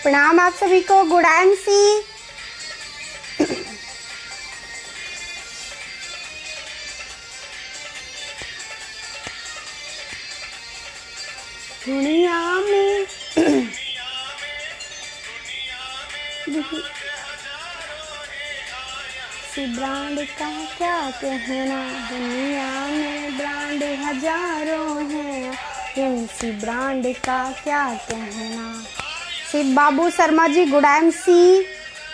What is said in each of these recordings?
प्रणाम आप सभी को। Good MC. दुनिया में किसी ब्रांड का क्या कहना, दुनिया में ब्रांड हजारों हैं, किसी ब्रांड का क्या कहना। शिव बाबू Sharma ji good MC,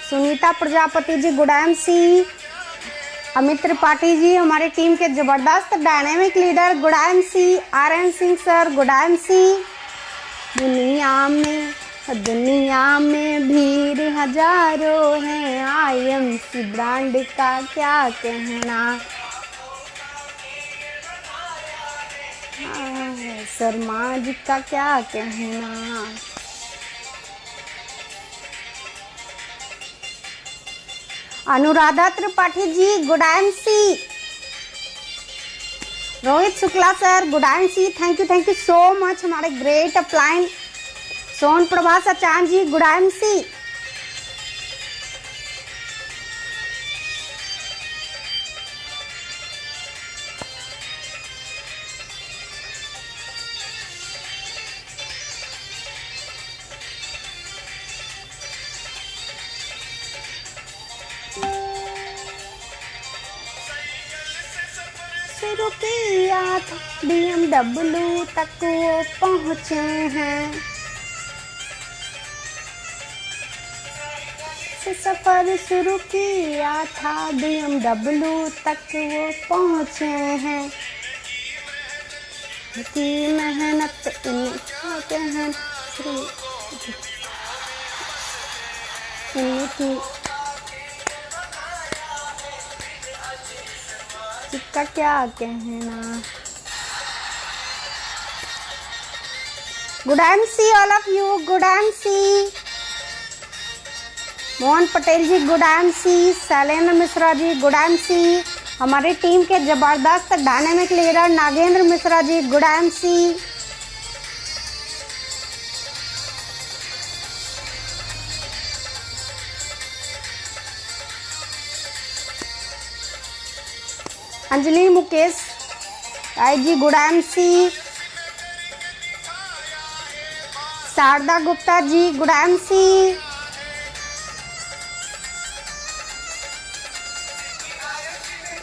Sunita Prajapati ji good MC, Amit Tripathi ji हमारी टीम के जबरदस्त dynamic leader good MC, RN. Singh sir good MC. दुनिया में भीड़ हजारों हैं, आईएमसी ब्रांड का क्या कहना। शर्मा जी का क्या कहना। Anuradha Tripathi ji good MC, Rohit Shukla sir good MC, thank you so much हमारे great upline. Son Prabha Sachan ji good MC. शुरू किया था BMW तक वो पहुँचे हैं, सफर शुरू किया था BMW तक वो पहुँचे हैं, की मेहनत इनकी का क्या कहना। Good MC all of you, good MC. Mohan Patel ji good MC, Shailendra Mishra ji good MC, हमारी टीम के जबरदस्त dynamic leader Nagendra Mishra ji good MC. Anjali Mukesh Rai ji good MC, Sharda Gupta ji good MC,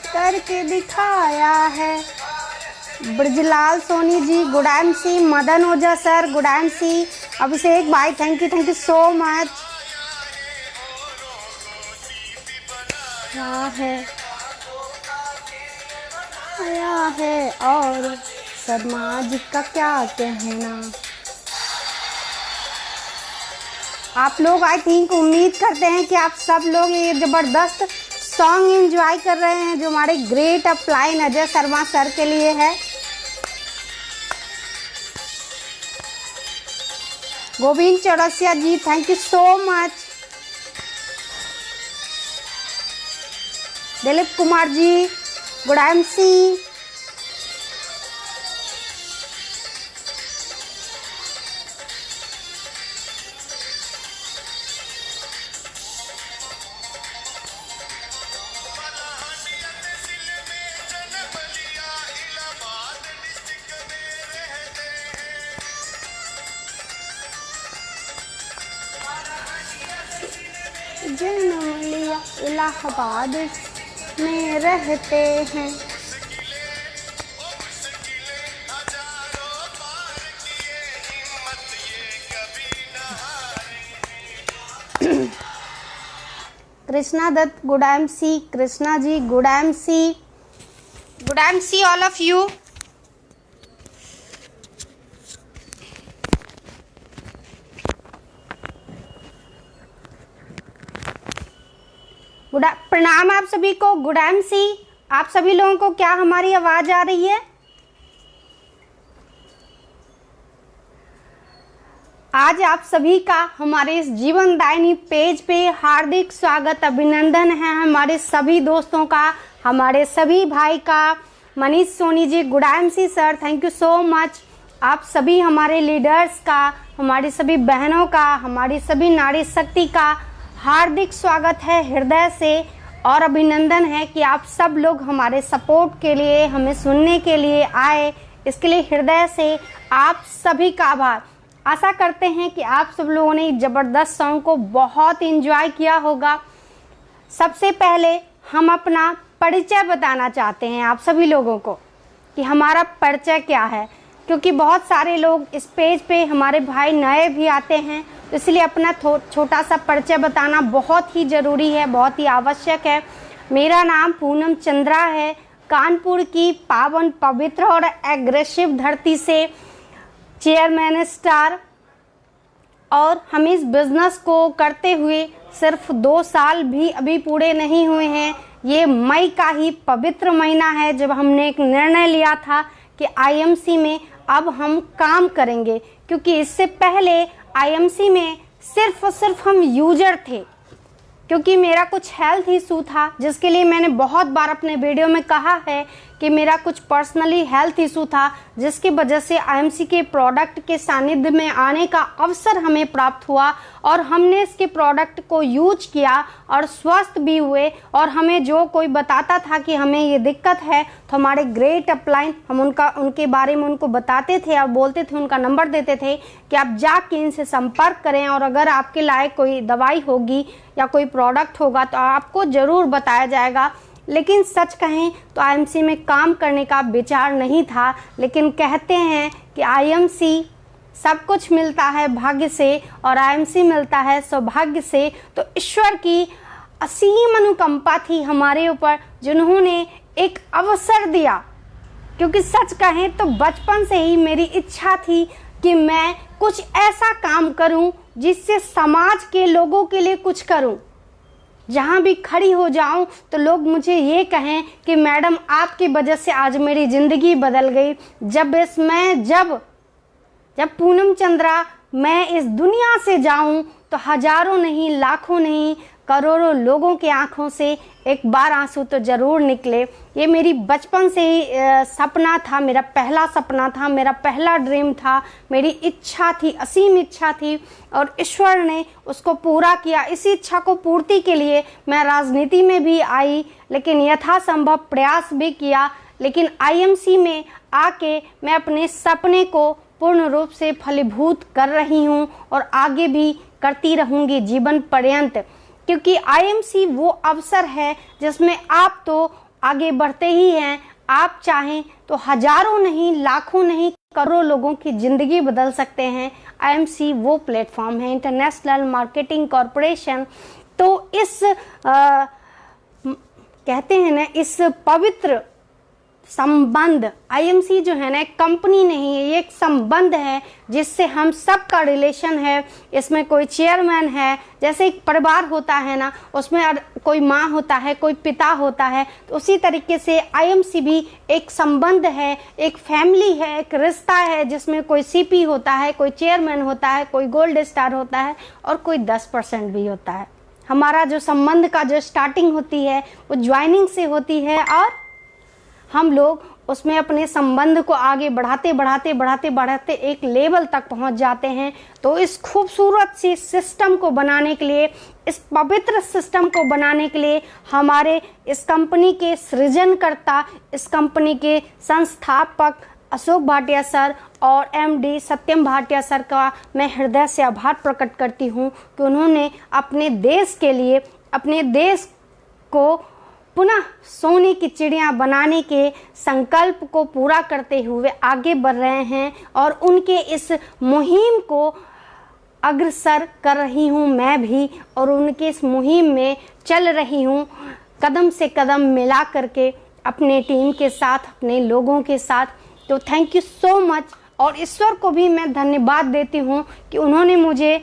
करके दिखाया है। Brajlal Soni ji good MC, Madan Ojha sir good MC, Abhishek भाई थैंक यू सो मच। क्या है और शर्मा जी का क्या कहना। आप लोग आई थिंक उम्मीद करते हैं कि आप सब लोग ये जबरदस्त सॉन्ग एंजॉय कर रहे हैं जो हमारे great upline Ajay Sharma sir के लिए है। Govind Chaurasia ji thank you so much. Dilip Kumar ji good MC, जन्म लिया इलाहाबाद में रहते हैं। Krishna Dutt good MC, Krishna ji good MC, good MC all of you. प्रणाम आप सभी को, गुड एमसी। आप सभी लोगों को क्या हमारी आवाज आ रही है? आज आप सभी का हमारे इस जीवनदायिनी पेज पे हार्दिक स्वागत अभिनंदन है। हमारे सभी दोस्तों का, हमारे सभी भाई का। Manish Soni ji good MC sir thank you so much. आप सभी हमारे लीडर्स का, हमारी सभी बहनों का, हमारी सभी नारी शक्ति का हार्दिक स्वागत है हृदय से, और अभिनंदन है कि आप सब लोग हमारे सपोर्ट के लिए, हमें सुनने के लिए आए। इसके लिए हृदय से आप सभी का आभार। आशा करते हैं कि आप सब लोगों ने ज़बरदस्त सॉन्ग को बहुत एंजॉय किया होगा। सबसे पहले हम अपना परिचय बताना चाहते हैं आप सभी लोगों को कि हमारा परिचय क्या है, क्योंकि बहुत सारे लोग इस पेज पे हमारे भाई नए भी आते हैं, तो इसलिए अपना छोटा सा परिचय बताना बहुत ही ज़रूरी है, बहुत ही आवश्यक है। मेरा नाम पूनम चंद्रा है, कानपुर की पावन पवित्र और एग्रेसिव धरती से चेयरमैन स्टार, और हम इस बिज़नेस को करते हुए सिर्फ 2 साल भी अभी पूरे नहीं हुए हैं। ये मई का ही पवित्र महीना है जब हमने एक निर्णय लिया था कि आईएमसी में अब हम काम करेंगे, क्योंकि इससे पहले आईएमसी में सिर्फ और सिर्फ हम यूजर थे। क्योंकि मेरा कुछ हेल्थ इशू था, जिसके लिए मैंने बहुत बार अपने वीडियो में कहा है कि मेरा कुछ पर्सनली हेल्थ इशू था, जिसकी वजह से आईएमसी के प्रोडक्ट के सानिध्य में आने का अवसर हमें प्राप्त हुआ, और हमने इसके प्रोडक्ट को यूज किया और स्वस्थ भी हुए। और हमें जो कोई बताता था कि हमें ये दिक्कत है, तो हमारे ग्रेट अपलाइन हम उनके बारे में उनको बताते थे और बोलते थे, उनका नंबर देते थे कि आप जाके इनसे संपर्क करें, और अगर आपके लायक कोई दवाई होगी या कोई प्रोडक्ट होगा तो आपको ज़रूर बताया जाएगा। लेकिन सच कहें तो आईएमसी में काम करने का विचार नहीं था, लेकिन कहते हैं कि आईएमसी सब कुछ मिलता है भाग्य से और आईएमसी मिलता है सौभाग्य से। तो ईश्वर की असीम अनुकंपा थी हमारे ऊपर, जिन्होंने एक अवसर दिया। क्योंकि सच कहें तो बचपन से ही मेरी इच्छा थी कि मैं कुछ ऐसा काम करूं जिससे समाज के लोगों के लिए कुछ करूं। जहाँ भी खड़ी हो जाऊं तो लोग मुझे ये कहें कि मैडम आपकी वजह से आज मेरी ज़िंदगी बदल गई। जब पूनम चंद्रा मैं इस दुनिया से जाऊं तो हजारों नहीं, लाखों नहीं, करोड़ों लोगों की आंखों से एक बार आंसू तो ज़रूर निकले। ये मेरी बचपन से ही सपना था, मेरा पहला सपना था, मेरा पहला ड्रीम था, मेरी इच्छा थी, असीम इच्छा थी, और ईश्वर ने उसको पूरा किया। इसी इच्छा को पूर्ति के लिए मैं राजनीति में भी आई, लेकिन यथासंभव प्रयास भी किया। लेकिन आईएमसी में आके मैं अपने सपने को पूर्ण रूप से फलीभूत कर रही हूँ और आगे भी करती रहूँगी जीवन पर्यंत। क्योंकि आईएमसी वो अवसर है जिसमें आप तो आगे बढ़ते ही हैं, आप चाहें तो हजारों नहीं, लाखों नहीं, करोड़ों लोगों की ज़िंदगी बदल सकते हैं। आईएमसी वो प्लेटफॉर्म है, इंटरनेशनल मार्केटिंग कॉरपोरेशन। तो इस कहते हैं ना, इस पवित्र संबंध, आईएमसी जो है ना एक कंपनी नहीं है, ये एक संबंध है जिससे हम सबका रिलेशन है। इसमें कोई चेयरमैन है, जैसे एक परिवार होता है ना, उसमें कोई माँ होता है, कोई पिता होता है, तो उसी तरीके से आईएमसी भी एक संबंध है, एक फैमिली है, एक रिश्ता है, जिसमें कोई सीपी होता है, कोई चेयरमैन होता है, कोई गोल्ड स्टार होता है, और कोई 10% भी होता है। हमारा जो संबंध का जो स्टार्टिंग होती है वो ज्वाइनिंग से होती है, और हम लोग उसमें अपने संबंध को आगे बढ़ाते एक लेवल तक पहुंच जाते हैं। तो इस खूबसूरत सी सिस्टम को बनाने के लिए, इस पवित्र सिस्टम को बनाने के लिए हमारे इस कंपनी के सृजनकर्ता, इस कंपनी के संस्थापक अशोक भाटिया सर और एमडी सत्यम भाटिया सर का मैं हृदय से आभार प्रकट करती हूँ कि उन्होंने अपने देश के लिए, अपने देश को पुनः सोने की चिड़िया बनाने के संकल्प को पूरा करते हुए आगे बढ़ रहे हैं, और उनके इस मुहिम को अग्रसर कर रही हूँ मैं भी, और उनके इस मुहिम में चल रही हूँ कदम से कदम मिला करके अपने टीम के साथ, अपने लोगों के साथ। तो थैंक यू सो मच। और ईश्वर को भी मैं धन्यवाद देती हूँ कि उन्होंने मुझे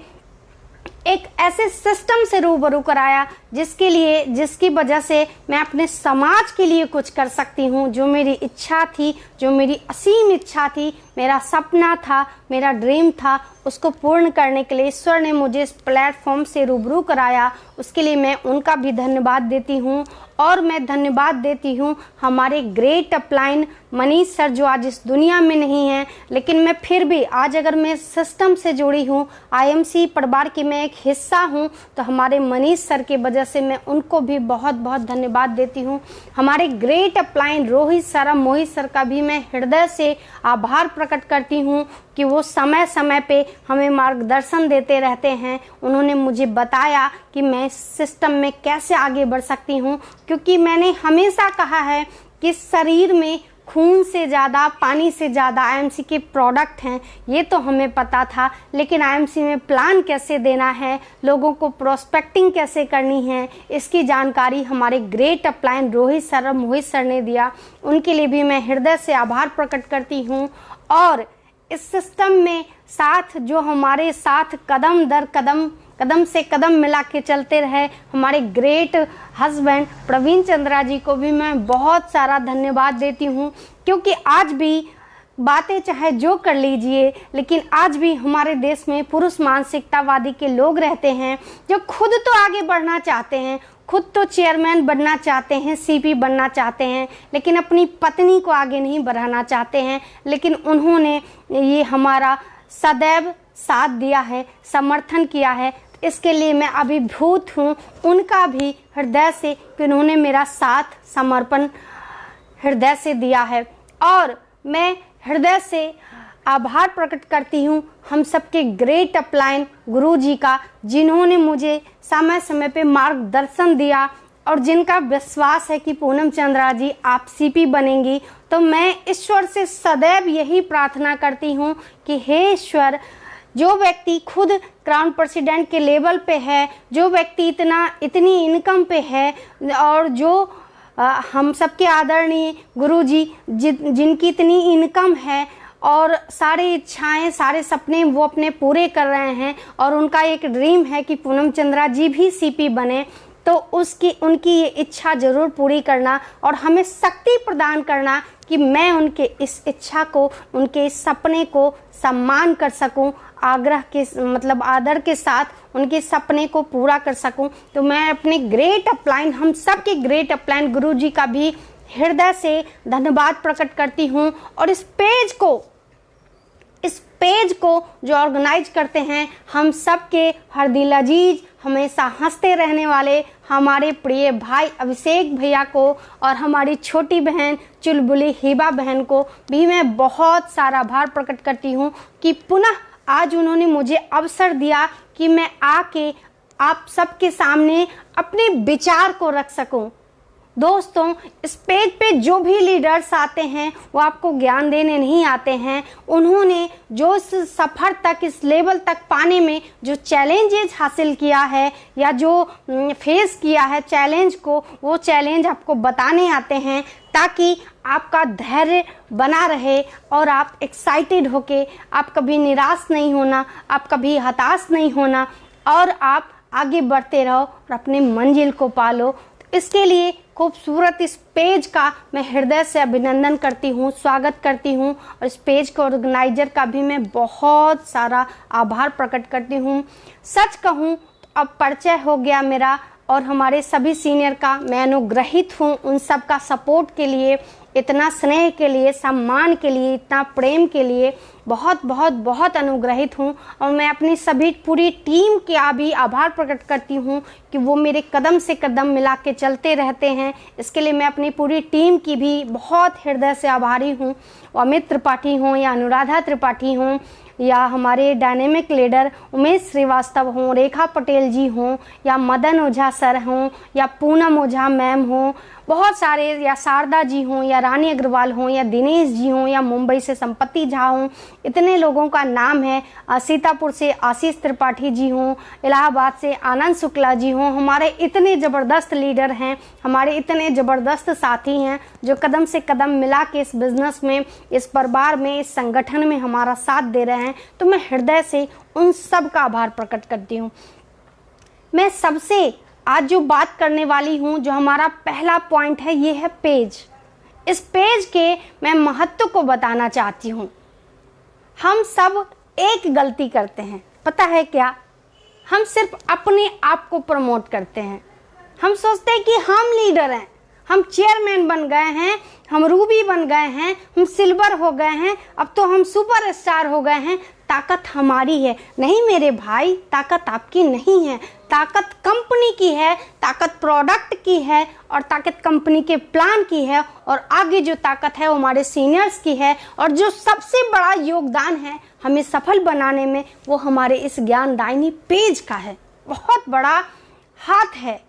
एक ऐसे सिस्टम से रूबरू कराया जिसकी वजह से मैं अपने समाज के लिए कुछ कर सकती हूँ। जो मेरी इच्छा थी, जो मेरी असीम इच्छा थी, मेरा सपना था, मेरा ड्रीम था, उसको पूर्ण करने के लिए ईश्वर ने मुझे इस प्लेटफॉर्म से रूबरू कराया। उसके लिए मैं उनका भी धन्यवाद देती हूँ। और मैं धन्यवाद देती हूँ हमारे ग्रेट अपलाइन मनीष सर, जो आज इस दुनिया में नहीं हैं, लेकिन मैं फिर भी आज अगर मैं सिस्टम से जुड़ी हूँ, आईएमसी परिवार की मैं एक हिस्सा हूँ, तो हमारे मनीष सर की वजह से मैं उनको भी बहुत बहुत धन्यवाद देती हूँ। हमारे ग्रेट अपलाइन रोहित सर, मोहित सर का भी मैं हृदय से आभार प्रकट करती हूँ कि वो समय समय पे हमें मार्गदर्शन देते रहते हैं। उन्होंने मुझे बताया कि मैं इस सिस्टम में कैसे आगे बढ़ सकती हूँ, क्योंकि मैंने हमेशा कहा है कि शरीर में खून से ज़्यादा, पानी से ज़्यादा आईएमसी के प्रोडक्ट हैं। ये तो हमें पता था, लेकिन आईएमसी में प्लान कैसे देना है, लोगों को प्रोस्पेक्टिंग कैसे करनी है, इसकी जानकारी हमारे ग्रेट अपलाइन रोहित सर और मोहित सर ने दिया। उनके लिए भी मैं हृदय से आभार प्रकट करती हूँ। और इस सिस्टम में साथ जो हमारे साथ कदम दर कदम, कदम से कदम मिला के चलते रहे, हमारे ग्रेट हस्बैंड प्रवीण चंद्रा जी को भी मैं बहुत सारा धन्यवाद देती हूँ। क्योंकि आज भी बातें चाहे जो कर लीजिए, लेकिन आज भी हमारे देश में पुरुष मानसिकतावादी के लोग रहते हैं जो खुद तो आगे बढ़ना चाहते हैं, खुद तो चेयरमैन बनना चाहते हैं, सीपी बनना चाहते हैं, लेकिन अपनी पत्नी को आगे नहीं बढ़ाना चाहते हैं। लेकिन उन्होंने ये हमारा सदैव साथ दिया है, समर्थन किया है। इसके लिए मैं अभिभूत हूँ उनका भी हृदय से कि उन्होंने मेरा साथ समर्पण हृदय से दिया है। और मैं हृदय से आभार प्रकट करती हूँ हम सबके ग्रेट अपलाइन गुरु जी का, जिन्होंने मुझे समय समय पे मार्गदर्शन दिया और जिनका विश्वास है कि पूनम चंद्रा जी आप सीपी बनेंगी। तो मैं ईश्वर से सदैव यही प्रार्थना करती हूँ कि हे ईश्वर, जो व्यक्ति खुद क्राउन प्रेसिडेंट के लेवल पे है, जो व्यक्ति इतनी इनकम पे है, और जो हम सबके आदरणीय गुरुजी जिनकी इतनी इनकम है और सारी इच्छाएं, सारे सपने वो अपने पूरे कर रहे हैं, और उनका एक ड्रीम है कि पूनम चंद्रा जी भी सीपी बने, तो उनकी ये इच्छा ज़रूर पूरी करना और हमें शक्ति प्रदान करना कि मैं उनके इस इच्छा को, उनके इस सपने को सम्मान कर सकूं, आग्रह के मतलब आदर के साथ उनके सपने को पूरा कर सकूं। तो मैं अपने ग्रेट अपलाइन, हम सब के ग्रेट अपलाइन गुरु जी का भी हृदय से धन्यवाद प्रकट करती हूं। और इस पेज को जो ऑर्गेनाइज करते हैं, हम सब के हर दिल अजीज, हमेशा हंसते रहने वाले हमारे प्रिय भाई अभिषेक भैया को और हमारी छोटी बहन चुलबुली हिबा बहन को भी मैं बहुत सारा आभार प्रकट करती हूँ कि पुनः आज उन्होंने मुझे अवसर दिया कि मैं आके आप सबके सामने अपने विचार को रख सकूं। दोस्तों, इस पेज पे जो भी लीडर्स आते हैं वो आपको ज्ञान देने नहीं आते हैं। उन्होंने जो इस सफ़र तक, इस लेवल तक पाने में जो चैलेंजेस हासिल किया है या जो फेस किया है चैलेंज को, वो चैलेंज आपको बताने आते हैं ताकि आपका धैर्य बना रहे और आप एक्साइटेड होके, आप कभी निराश नहीं होना, आप कभी हताश नहीं होना, और आप आगे बढ़ते रहो और अपने मंजिल को पालो। इसके लिए खूबसूरत इस पेज का मैं हृदय से अभिनंदन करती हूँ, स्वागत करती हूँ, और इस पेज के ऑर्गेनाइजर का भी मैं बहुत सारा आभार प्रकट करती हूँ। सच कहूँ तो अब परिचय हो गया मेरा और हमारे सभी सीनियर का। मैं अनुग्रहित हूँ उन सब का सपोर्ट के लिए, इतना स्नेह के लिए, सम्मान के लिए, इतना प्रेम के लिए बहुत बहुत बहुत अनुग्रहित हूँ। और मैं अपनी सभी पूरी टीम का भी आभार प्रकट करती हूँ कि वो मेरे कदम से कदम मिला के चलते रहते हैं। इसके लिए मैं अपनी पूरी टीम की भी बहुत हृदय से आभारी हूँ। अमित त्रिपाठी हों या अनुराधा त्रिपाठी हों या हमारे डायनेमिक लीडर उमेश श्रीवास्तव हों, रेखा पटेल जी हों या मदन ओझा सर हों या पूनम ओझा मैम हों, बहुत सारे, या शारदा जी हों या रानी अग्रवाल हों या दिनेश जी हों या मुंबई से संपत्ति झा हों, इतने लोगों का नाम है। सीतापुर से आशीष त्रिपाठी जी हों, इलाहाबाद से आनंद शुक्ला जी हों, हमारे इतने ज़बरदस्त लीडर हैं, हमारे इतने ज़बरदस्त साथी हैं जो कदम से कदम मिला के इस बिज़नेस में, इस परिवार में, इस संगठन में हमारा साथ दे रहे हैं। तो मैं हृदय से उन सब का आभार प्रकट करती हूँ। मैं सबसे आज जो बात करने वाली हूँ, जो हमारा पहला पॉइंट है, ये है पेज। इस पेज के मैं महत्व को बताना चाहती हूँ। हम सब एक गलती करते हैं, पता है क्या? हम सिर्फ अपने आप को प्रमोट करते हैं। हम सोचते हैं कि हम लीडर हैं, हम चेयरमैन बन गए हैं, हम रूबी बन गए हैं, हम सिल्वर हो गए हैं, अब तो हम सुपर स्टार हो गए हैं, ताकत हमारी है। नहीं मेरे भाई, ताकत आपकी नहीं है, ताकत कंपनी की है, ताकत प्रोडक्ट की है, और ताकत कंपनी के प्लान की है, और आगे जो ताकत है वो हमारे सीनियर्स की है, और जो सबसे बड़ा योगदान है हमें सफल बनाने में, वो हमारे इस ज्ञानदायिनी पेज का है। बहुत बड़ा हाथ है।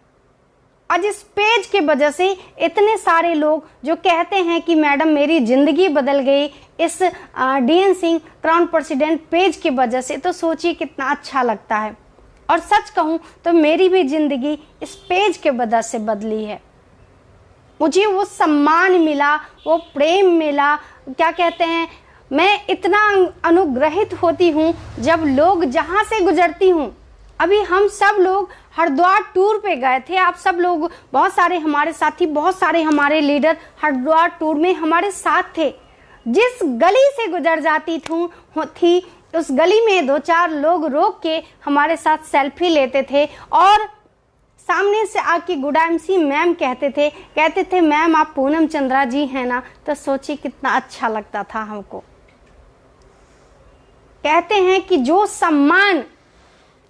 आज इस पेज के वजह से इतने सारे लोग जो कहते हैं कि मैडम मेरी ज़िंदगी बदल गई इस DN Singh crown president page की वजह से, तो सोचिए कितना अच्छा लगता है। और सच कहूँ तो मेरी भी ज़िंदगी इस पेज के वजह से बदली है। मुझे वो सम्मान मिला, वो प्रेम मिला, क्या कहते हैं, मैं इतना अनुग्रहित होती हूँ जब लोग जहाँ से गुजरती हूँ। अभी हम सब लोग हरिद्वार टूर पे गए थे, आप सब लोग, बहुत सारे हमारे साथी, बहुत सारे हमारे लीडर हरिद्वार टूर में हमारे साथ थे। जिस गली से गुजर जाती थी उस गली में 2-4 लोग रोक के हमारे साथ सेल्फी लेते थे, और सामने से आके गुड MC मैम कहते थे मैम आप पूनम चंद्रा जी हैं ना। तो सोचिए कितना अच्छा लगता था हमको। कहते हैं कि जो सम्मान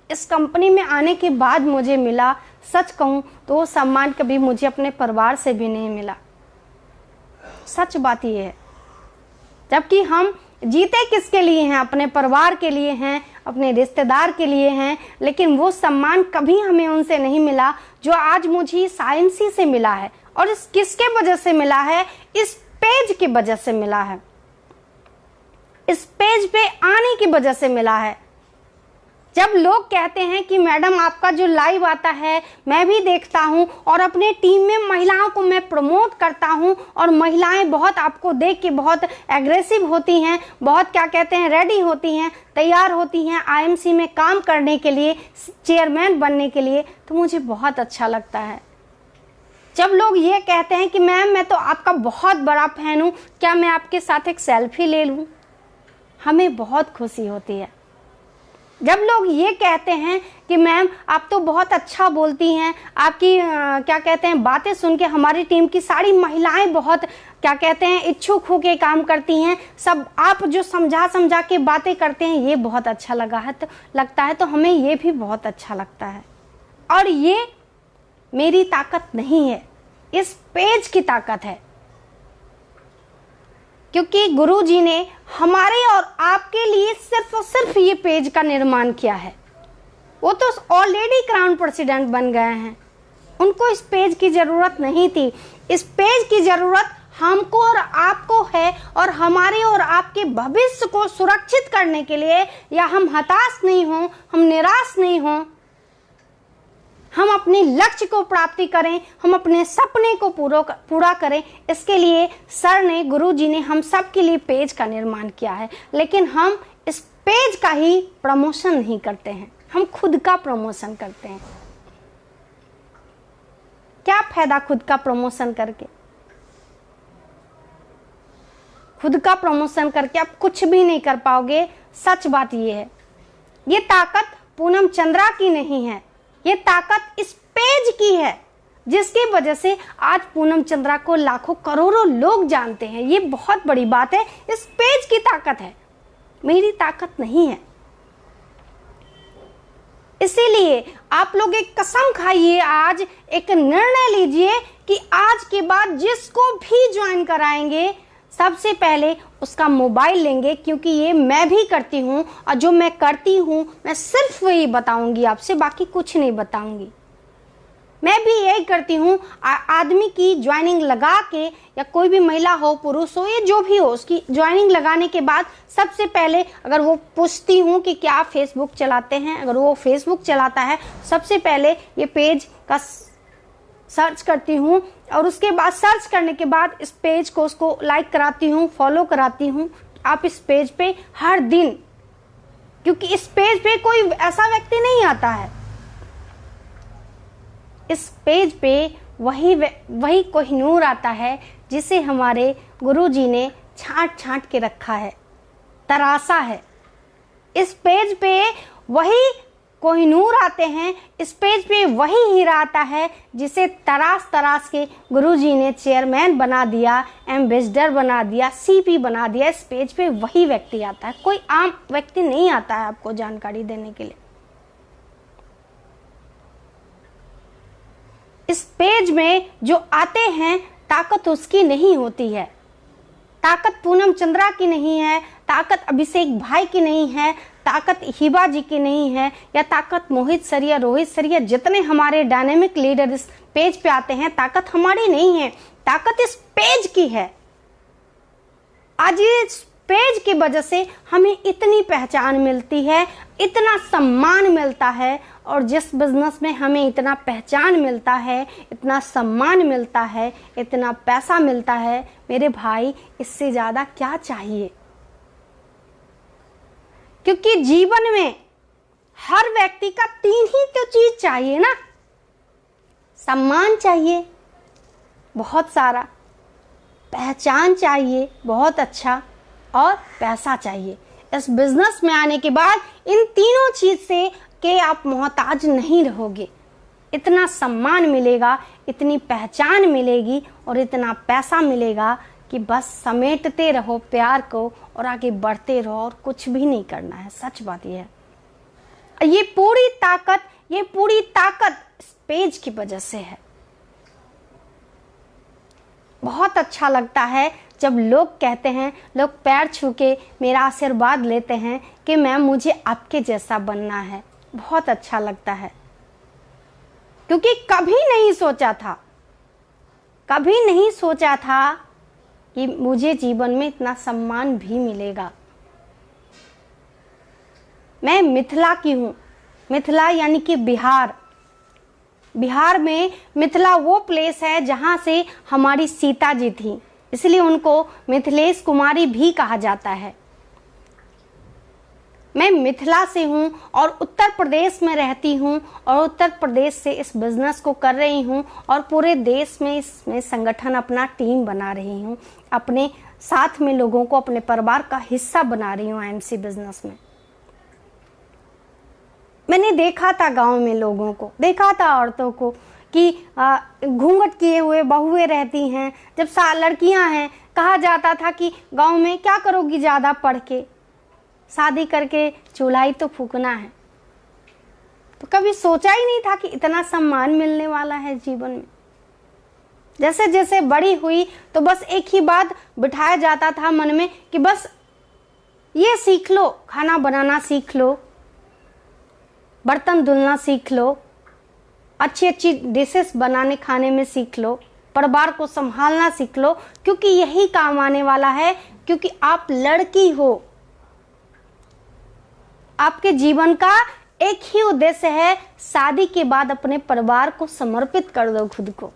इस कंपनी में आने के बाद मुझे मिला, सच कहूँ तो वो सम्मान कभी मुझे अपने परिवार से भी नहीं मिला। सच बात ये है। जबकि हम जीते किसके लिए हैं? अपने परिवार के लिए हैं, अपने रिश्तेदार के लिए हैं, लेकिन वो सम्मान कभी हमें उनसे नहीं मिला जो आज मुझे इस IMC से मिला है। और इस किसके वजह से मिला है? इस पेज की वजह से मिला है, इस पेज पे आने की वजह से मिला है। जब लोग कहते हैं कि मैडम आपका जो लाइव आता है मैं भी देखता हूं, और अपने टीम में महिलाओं को मैं प्रमोट करता हूं, और महिलाएं बहुत आपको देख के बहुत एग्रेसिव होती हैं, बहुत क्या कहते हैं रेडी होती हैं, तैयार होती हैं IMC में काम करने के लिए, चेयरमैन बनने के लिए, तो मुझे बहुत अच्छा लगता है। जब लोग ये कहते हैं कि मैम मैं तो आपका बहुत बड़ा फैन हूँ, क्या मैं आपके साथ एक सेल्फी ले लूँ, हमें बहुत खुशी होती है। जब लोग ये कहते हैं कि मैम आप तो बहुत अच्छा बोलती हैं, आपकी क्या कहते हैं बातें सुन के हमारी टीम की सारी महिलाएं बहुत क्या कहते हैं इच्छुक होके काम करती हैं, सब आप जो समझा के बातें करते हैं ये बहुत अच्छा लगता है, तो हमें ये भी बहुत अच्छा लगता है। और ये मेरी ताकत नहीं है, इस पेज की ताकत है, क्योंकि गुरुजी ने हमारे और आपके लिए सिर्फ और सिर्फ ये पेज का निर्माण किया है। वो तो ऑलरेडी क्राउन प्रेसिडेंट बन गए हैं, उनको इस पेज की ज़रूरत नहीं थी। इस पेज की ज़रूरत हमको और आपको है, और हमारे और आपके भविष्य को सुरक्षित करने के लिए, या हम हताश नहीं हों, हम निराश नहीं हों, हम अपने लक्ष्य को प्राप्ति करें, हम अपने सपने को पूरा करें। इसके लिए सर ने, गुरुजी ने हम सब के लिए पेज का निर्माण किया है। लेकिन हम इस पेज का ही प्रमोशन नहीं करते हैं, हम खुद का प्रमोशन करते हैं। क्या फायदा खुद का प्रमोशन करके? खुद का प्रमोशन करके आप कुछ भी नहीं कर पाओगे। सच बात ये है, ये ताकत पूनम चंद्रा की नहीं है, ये ताकत इस पेज की है, जिसकी वजह से आज पूनम चंद्रा को लाखों करोड़ों लोग जानते हैं। ये बहुत बड़ी बात है, इस पेज की ताकत है, मेरी ताकत नहीं है। इसीलिए आप लोग एक कसम खाइए, आज एक निर्णय लीजिए कि आज के बाद जिसको भी ज्वाइन कराएंगे सबसे पहले उसका मोबाइल लेंगे, क्योंकि ये मैं भी करती हूँ, और जो मैं करती हूँ मैं सिर्फ वही बताऊंगी आपसे, बाकी कुछ नहीं बताऊंगी। मैं भी यही करती हूँ, आदमी की ज्वाइनिंग लगा के, या कोई भी महिला हो पुरुष हो या जो भी हो, उसकी ज्वाइनिंग लगाने के बाद सबसे पहले अगर वो पूछती हूँ कि क्या आप फेसबुक चलाते हैं, अगर वो फेसबुक चलाता है सबसे पहले ये पेज का सर्च करती हूँ, और उसके बाद सर्च करने के बाद इस पेज को उसको लाइक कराती हूँ, फॉलो कराती हूँ। आप इस पेज पे हर दिन, क्योंकि इस पेज पे कोई ऐसा व्यक्ति नहीं आता है इस पेज पे वही कोहिनूर आता है जिसे हमारे गुरुजी ने छांट छांट के रखा है, तरासा है। इस पेज पे वही कोहिनूर आते हैं, इस पेज पे वही हीरा आता है जिसे तराश तराश के गुरुजी ने चेयरमैन बना दिया, एम्बेसडर बना दिया, सीपी बना दिया। इस पेज पे वही व्यक्ति आता है, कोई आम व्यक्ति नहीं आता है आपको जानकारी देने के लिए। इस पेज में जो आते हैं ताकत उसकी नहीं होती है, ताकत पूनम चंद्रा की नहीं है, ताकत अभिषेक भाई की नहीं है, ताकत हिबा जी की नहीं है, या ताकत मोहित सर या रोहित सर या जितने हमारे डायनेमिक लीडर इस पेज पे आते हैं, ताकत हमारी नहीं है, ताकत इस पेज की है। आज इस पेज की वजह से हमें इतनी पहचान मिलती है, इतना सम्मान मिलता है, और जिस बिजनेस में हमें इतना पहचान मिलता है, इतना सम्मान मिलता है, इतना पैसा मिलता है, मेरे भाई इससे ज़्यादा क्या चाहिए। क्योंकि जीवन में हर व्यक्ति का 3 ही तो चीज चाहिए ना, सम्मान चाहिए बहुत सारा, पहचान चाहिए बहुत अच्छा, और पैसा चाहिए। इस बिजनेस में आने के बाद इन तीनों चीज से के आप मोहताज नहीं रहोगे। इतना सम्मान मिलेगा, इतनी पहचान मिलेगी और इतना पैसा मिलेगा कि बस समेटते रहो प्यार को और आगे बढ़ते रहो, और कुछ भी नहीं करना है। सच बात यह है। ये पूरी ताकत इस पेज की वजह से है। बहुत अच्छा लगता है जब लोग कहते हैं, लोग पैर छू के मेरा आशीर्वाद लेते हैं कि मैम मुझे आपके जैसा बनना है। बहुत अच्छा लगता है, क्योंकि कभी नहीं सोचा था कि मुझे जीवन में इतना सम्मान भी मिलेगा। मैं मिथिला की हूँ, मिथिला यानी कि बिहार में मिथिला वो प्लेस है जहाँ से हमारी सीता जी थी, इसलिए उनको मिथिलेश कुमारी भी कहा जाता है। मैं मिथिला से हूँ और उत्तर प्रदेश में रहती हूँ, और उत्तर प्रदेश से इस बिजनेस को कर रही हूँ, और पूरे देश में इसमें संगठन अपना टीम बना रही हूँ, अपने साथ में लोगों को अपने परिवार का हिस्सा बना रही हूँ एमसी बिजनेस में। मैंने देखा था गांव में लोगों को, देखा था औरतों को कि घूंघट किए हुए बहुएं रहती हैं। जब लड़कियां हैं, कहा जाता था कि गांव में क्या करोगी ज़्यादा पढ़ के, शादी करके चूल्हा ही तो फूकना है। तो कभी सोचा ही नहीं था कि इतना सम्मान मिलने वाला है जीवन में। जैसे जैसे बड़ी हुई तो बस एक ही बात बिठाया जाता था मन में कि बस ये सीख लो, खाना बनाना सीख लो, बर्तन धुलना सीख लो, अच्छी अच्छी डिशेस बनाने खाने में सीख लो, परिवार को संभालना सीख लो, क्योंकि यही काम आने वाला है। क्योंकि आप लड़की हो, आपके जीवन का एक ही उद्देश्य है, शादी के बाद अपने परिवार को समर्पित कर दो खुद को।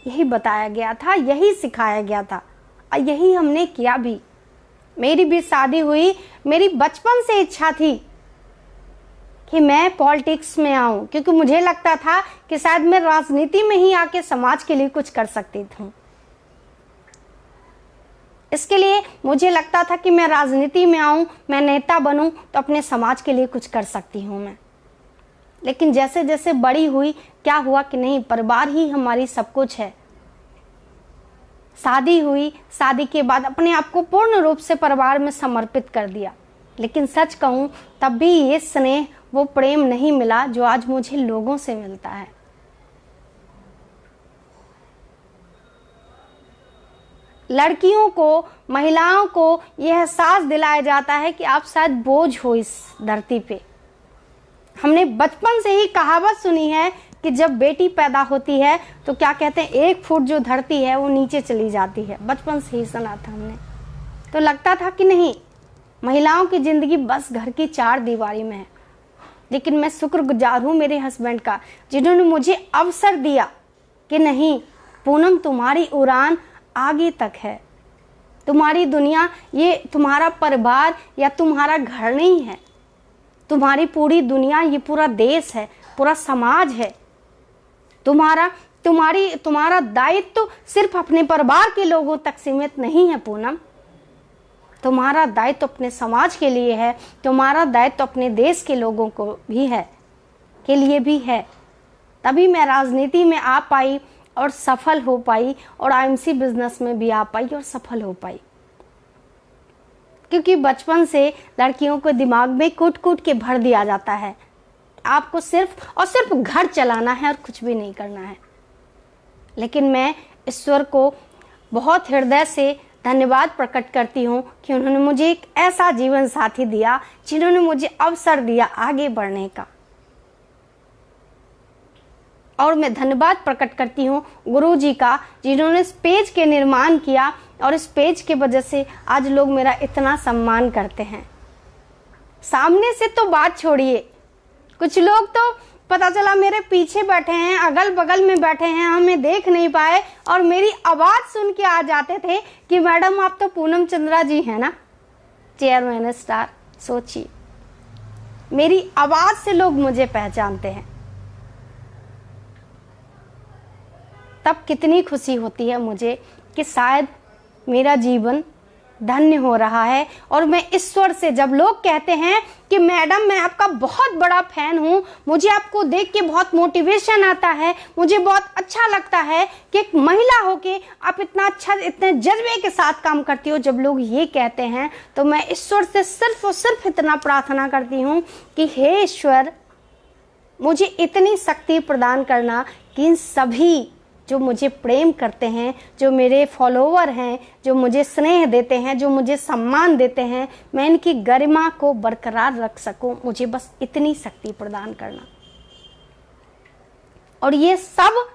यही बताया गया था, यही सिखाया गया था, और यही हमने किया भी। मेरी भी शादी हुई, मेरी बचपन से इच्छा थी कि मैं पॉलिटिक्स में आऊं, क्योंकि मुझे लगता था कि शायद मैं राजनीति में ही आके समाज के लिए कुछ कर सकती थी। इसके लिए मुझे लगता था कि मैं राजनीति में आऊं, मैं नेता बनूं तो अपने समाज के लिए कुछ कर सकती हूं मैं। लेकिन जैसे जैसे बड़ी हुई, क्या हुआ कि नहीं, परिवार ही हमारी सब कुछ है। शादी हुई, शादी के बाद अपने आप को पूर्ण रूप से परिवार में समर्पित कर दिया। लेकिन सच कहूं तब भी ये स्नेह, वो प्रेम नहीं मिला जो आज मुझे लोगों से मिलता है। लड़कियों को, महिलाओं को यह एहसास दिलाया जाता है कि आप शायद बोझ हो इस धरती पे। हमने बचपन से ही कहावत सुनी है कि जब बेटी पैदा होती है तो क्या कहते हैं, 1 फुट जो धरती है वो नीचे चली जाती है। बचपन से ही सुना था हमने, तो लगता था कि नहीं, महिलाओं की जिंदगी बस घर की 4 दीवारी में है। लेकिन मैं शुक्रगुजार हूँ मेरे हस्बैंड का, जिन्होंने मुझे अवसर दिया कि नहीं पूनम, तुम्हारी उड़ान आगे तक है, तुम्हारी दुनिया ये तुम्हारा परिवार या तुम्हारा घर नहीं है, तुम्हारी पूरी दुनिया ये पूरा देश है। पूरा समाज है। तुम्हारा दायित्व तो सिर्फ अपने परिवार के लोगों तक सीमित नहीं है पूनम। तुम्हारा दायित्व अपने समाज के लिए है, तुम्हारा दायित्व अपने देश के लोगों को भी है, के लिए भी है। तभी मैं राजनीति में आ पाई और सफल हो पाई, और आईएमसी बिजनेस में भी आ पाई और सफल हो पाई। क्योंकि बचपन से लड़कियों को दिमाग में कूट कूट के भर दिया जाता है, आपको सिर्फ और सिर्फ घर चलाना है और कुछ भी नहीं करना है। लेकिन मैं ईश्वर को बहुत हृदय से धन्यवाद प्रकट करती हूँ कि उन्होंने मुझे एक ऐसा जीवन साथी दिया, जिन्होंने मुझे अवसर दिया आगे बढ़ने का। और मैं धन्यवाद प्रकट करती हूँ गुरु जी का, जिन्होंने इस पेज के निर्माण किया, और इस पेज के वजह से आज लोग मेरा इतना सम्मान करते हैं। सामने से तो बात छोड़िए, कुछ लोग तो पता चला मेरे पीछे बैठे हैं, अगल बगल में बैठे हैं, हमें देख नहीं पाए और मेरी आवाज सुन के आ जाते थे कि मैडम आप तो पूनम चंद्रा जी हैं ना, चेयरमैन स्टार। सोचिए, मेरी आवाज से लोग मुझे पहचानते हैं, तब कितनी खुशी होती है मुझे कि शायद मेरा जीवन धन्य हो रहा है। और मैं ईश्वर से, जब लोग कहते हैं कि मैडम मैं आपका बहुत बड़ा फैन हूँ, मुझे आपको देख के बहुत मोटिवेशन आता है, मुझे बहुत अच्छा लगता है कि एक महिला होके आप इतना अच्छा, इतने जज्बे के साथ काम करती हो, जब लोग ये कहते हैं तो मैं ईश्वर से सिर्फ और सिर्फ इतना प्रार्थना करती हूँ कि हे ईश्वर, मुझे इतनी शक्ति प्रदान करना कि इन सभी जो मुझे प्रेम करते हैं, जो मेरे फॉलोवर हैं, जो मुझे स्नेह देते हैं, जो मुझे सम्मान देते हैं, मैं इनकी गरिमा को बरकरार रख सकूं। मुझे बस इतनी शक्ति प्रदान करना। और ये सब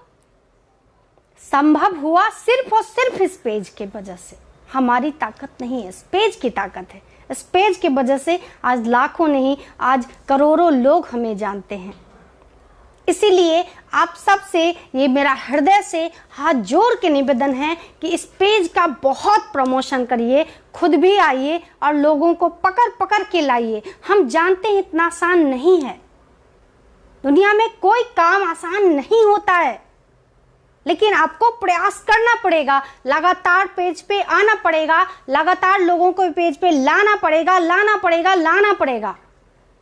संभव हुआ सिर्फ और सिर्फ इस पेज के वजह से। हमारी ताकत नहीं है, इस पेज की ताकत है। इस पेज की वजह से आज लाखों नहीं, आज करोड़ों लोग हमें जानते हैं। इसीलिए आप सबसे ये मेरा हृदय से हाथ जोड़ के निवेदन है कि इस पेज का बहुत प्रमोशन करिए, खुद भी आइए और लोगों को पकड़ पकड़ के लाइए। हम जानते हैं इतना आसान नहीं है, दुनिया में कोई काम आसान नहीं होता है, लेकिन आपको प्रयास करना पड़ेगा, लगातार पेज पे आना पड़ेगा, लगातार लोगों को पेज पे लाना पड़ेगा,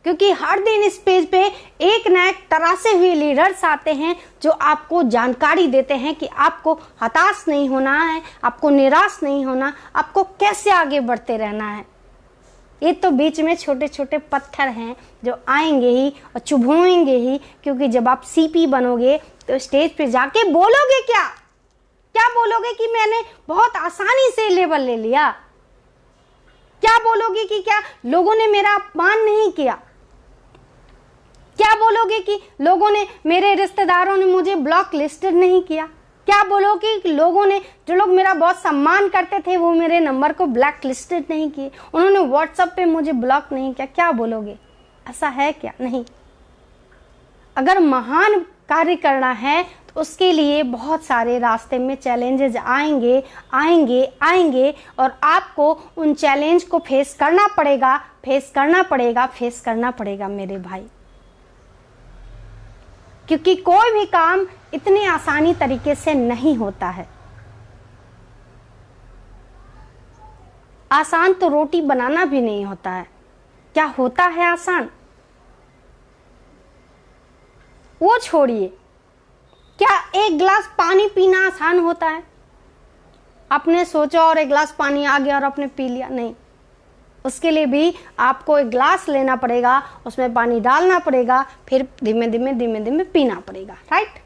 क्योंकि हर दिन इस पेज पे एक न एक तरासे हुए लीडर्स आते हैं जो आपको जानकारी देते हैं कि आपको हताश नहीं होना है, आपको निराश नहीं होना, आपको कैसे आगे बढ़ते रहना है। ये तो बीच में छोटे छोटे पत्थर हैं जो आएंगे ही और चुभोएंगे ही, क्योंकि जब आप सीपी बनोगे तो स्टेज पे जाके बोलोगे क्या बोलोगे कि मैंने बहुत आसानी से लेवल ले लिया? क्या बोलोगे कि क्या लोगों ने मेरा अपमान नहीं किया? क्या बोलोगे कि लोगों ने, मेरे रिश्तेदारों ने मुझे ब्लॉक लिस्टेड नहीं किया? क्या बोलोगे कि लोगों ने, जो लोग मेरा बहुत सम्मान करते थे, वो मेरे नंबर को ब्लैक लिस्टेड नहीं किए, उन्होंने व्हाट्सएप पे मुझे ब्लॉक नहीं किया? क्या बोलोगे? ऐसा है क्या? नहीं। अगर महान कार्य करना है तो उसके लिए बहुत सारे रास्ते में चैलेंजेस आएंगे और आपको उन चैलेंज को फेस करना पड़ेगा मेरे भाई। क्योंकि कोई भी काम इतनी आसानी तरीके से नहीं होता है। आसान तो रोटी बनाना भी नहीं होता है। क्या होता है आसान? वो छोड़िए, क्या एक गिलास पानी पीना आसान होता है? आपने सोचा और एक गिलास पानी आ गया और आपने पी लिया? नहीं, उसके लिए भी आपको एक ग्लास लेना पड़ेगा, उसमें पानी डालना पड़ेगा, फिर धीमे धीमे पीना पड़ेगा, राइट?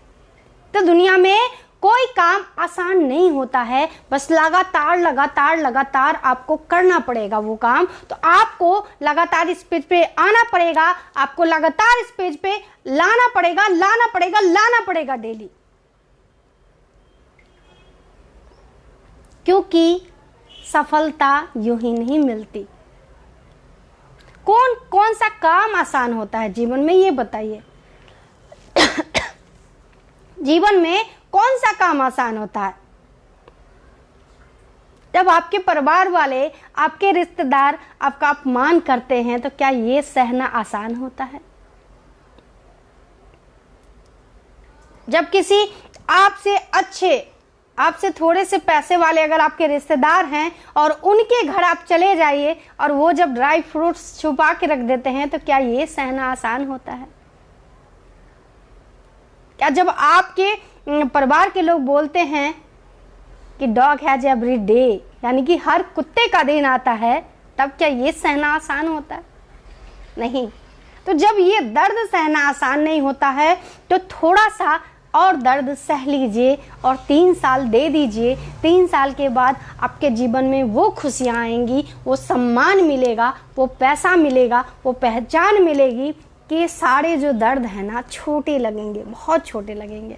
तो दुनिया में कोई काम आसान नहीं होता है, बस लगातार आपको करना पड़ेगा वो काम। तो आपको लगातार इस पेज पे आना पड़ेगा, आपको लगातार इस पेज पे लाना पड़ेगा डेली, क्योंकि सफलता यूं ही नहीं मिलती। कौन सा काम आसान होता है जीवन में, ये बताइए। जीवन में कौन सा काम आसान होता है? जब आपके परिवार वाले, आपके रिश्तेदार आपका अपमान करते हैं तो क्या ये सहना आसान होता है? जब किसी आपसे अच्छे, आपसे थोड़े से पैसे वाले अगर आपके रिश्तेदार हैं और उनके घर आप चले जाइए और वो जब ड्राई फ्रूट्स छुपा के रख देते हैं, तो क्या ये सहना आसान होता है? क्या जब आपके परिवार के लोग बोलते हैं कि डॉग हैज एवरी डे, यानी कि हर कुत्ते का दिन आता है, तब क्या ये सहना आसान होता है? नहीं। तो जब ये दर्द सहना आसान नहीं होता है, तो थोड़ा सा और दर्द सह लीजिए और 3 साल दे दीजिए। 3 साल के बाद आपके जीवन में वो खुशियाँ आएंगी, वो सम्मान मिलेगा, वो पैसा मिलेगा, वो पहचान मिलेगी कि ये सारे जो दर्द है ना छोटे लगेंगे, बहुत छोटे लगेंगे।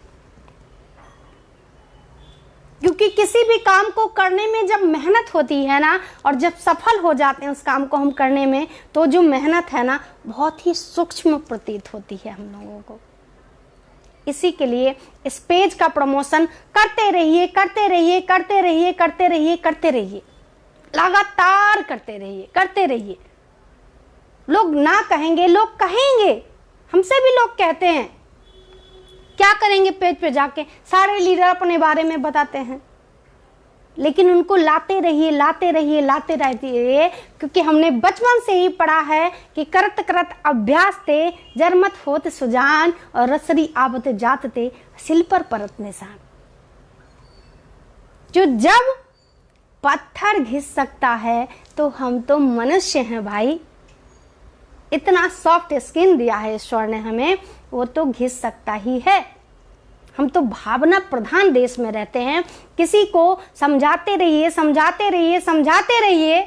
क्योंकि किसी भी काम को करने में जब मेहनत होती है ना, और जब सफल हो जाते हैं उस काम को हम करने में, तो जो मेहनत है ना बहुत ही सूक्ष्म प्रतीत होती है हम लोगों को। इसी के लिए इस पेज का प्रमोशन करते रहिए, करते रहिए, करते रहिए, करते रहिए, करते रहिए, लगातार करते रहिए, करते रहिए। लोग ना कहेंगे, लोग कहेंगे, हमसे भी लोग कहते हैं। क्या करेंगे पेज पे जाके? सारे लीडर अपने बारे में बताते हैं, लेकिन उनको लाते रहिए, लाते रहिए, लाते रहिए, क्योंकि हमने बचपन से ही पढ़ा है कि करत करत अभ्यास ते जरमत होत सुजान और रसरी आवत जात ते सिल पर परत निशान। जो जब पत्थर घिस सकता है तो हम तो मनुष्य हैं भाई। इतना सॉफ्ट स्किन दिया है ईश्वर ने हमें, वो तो घिस सकता ही है। हम तो भावना प्रधान देश में रहते हैं। किसी को समझाते रहिए, समझाते रहिए, समझाते रहिए,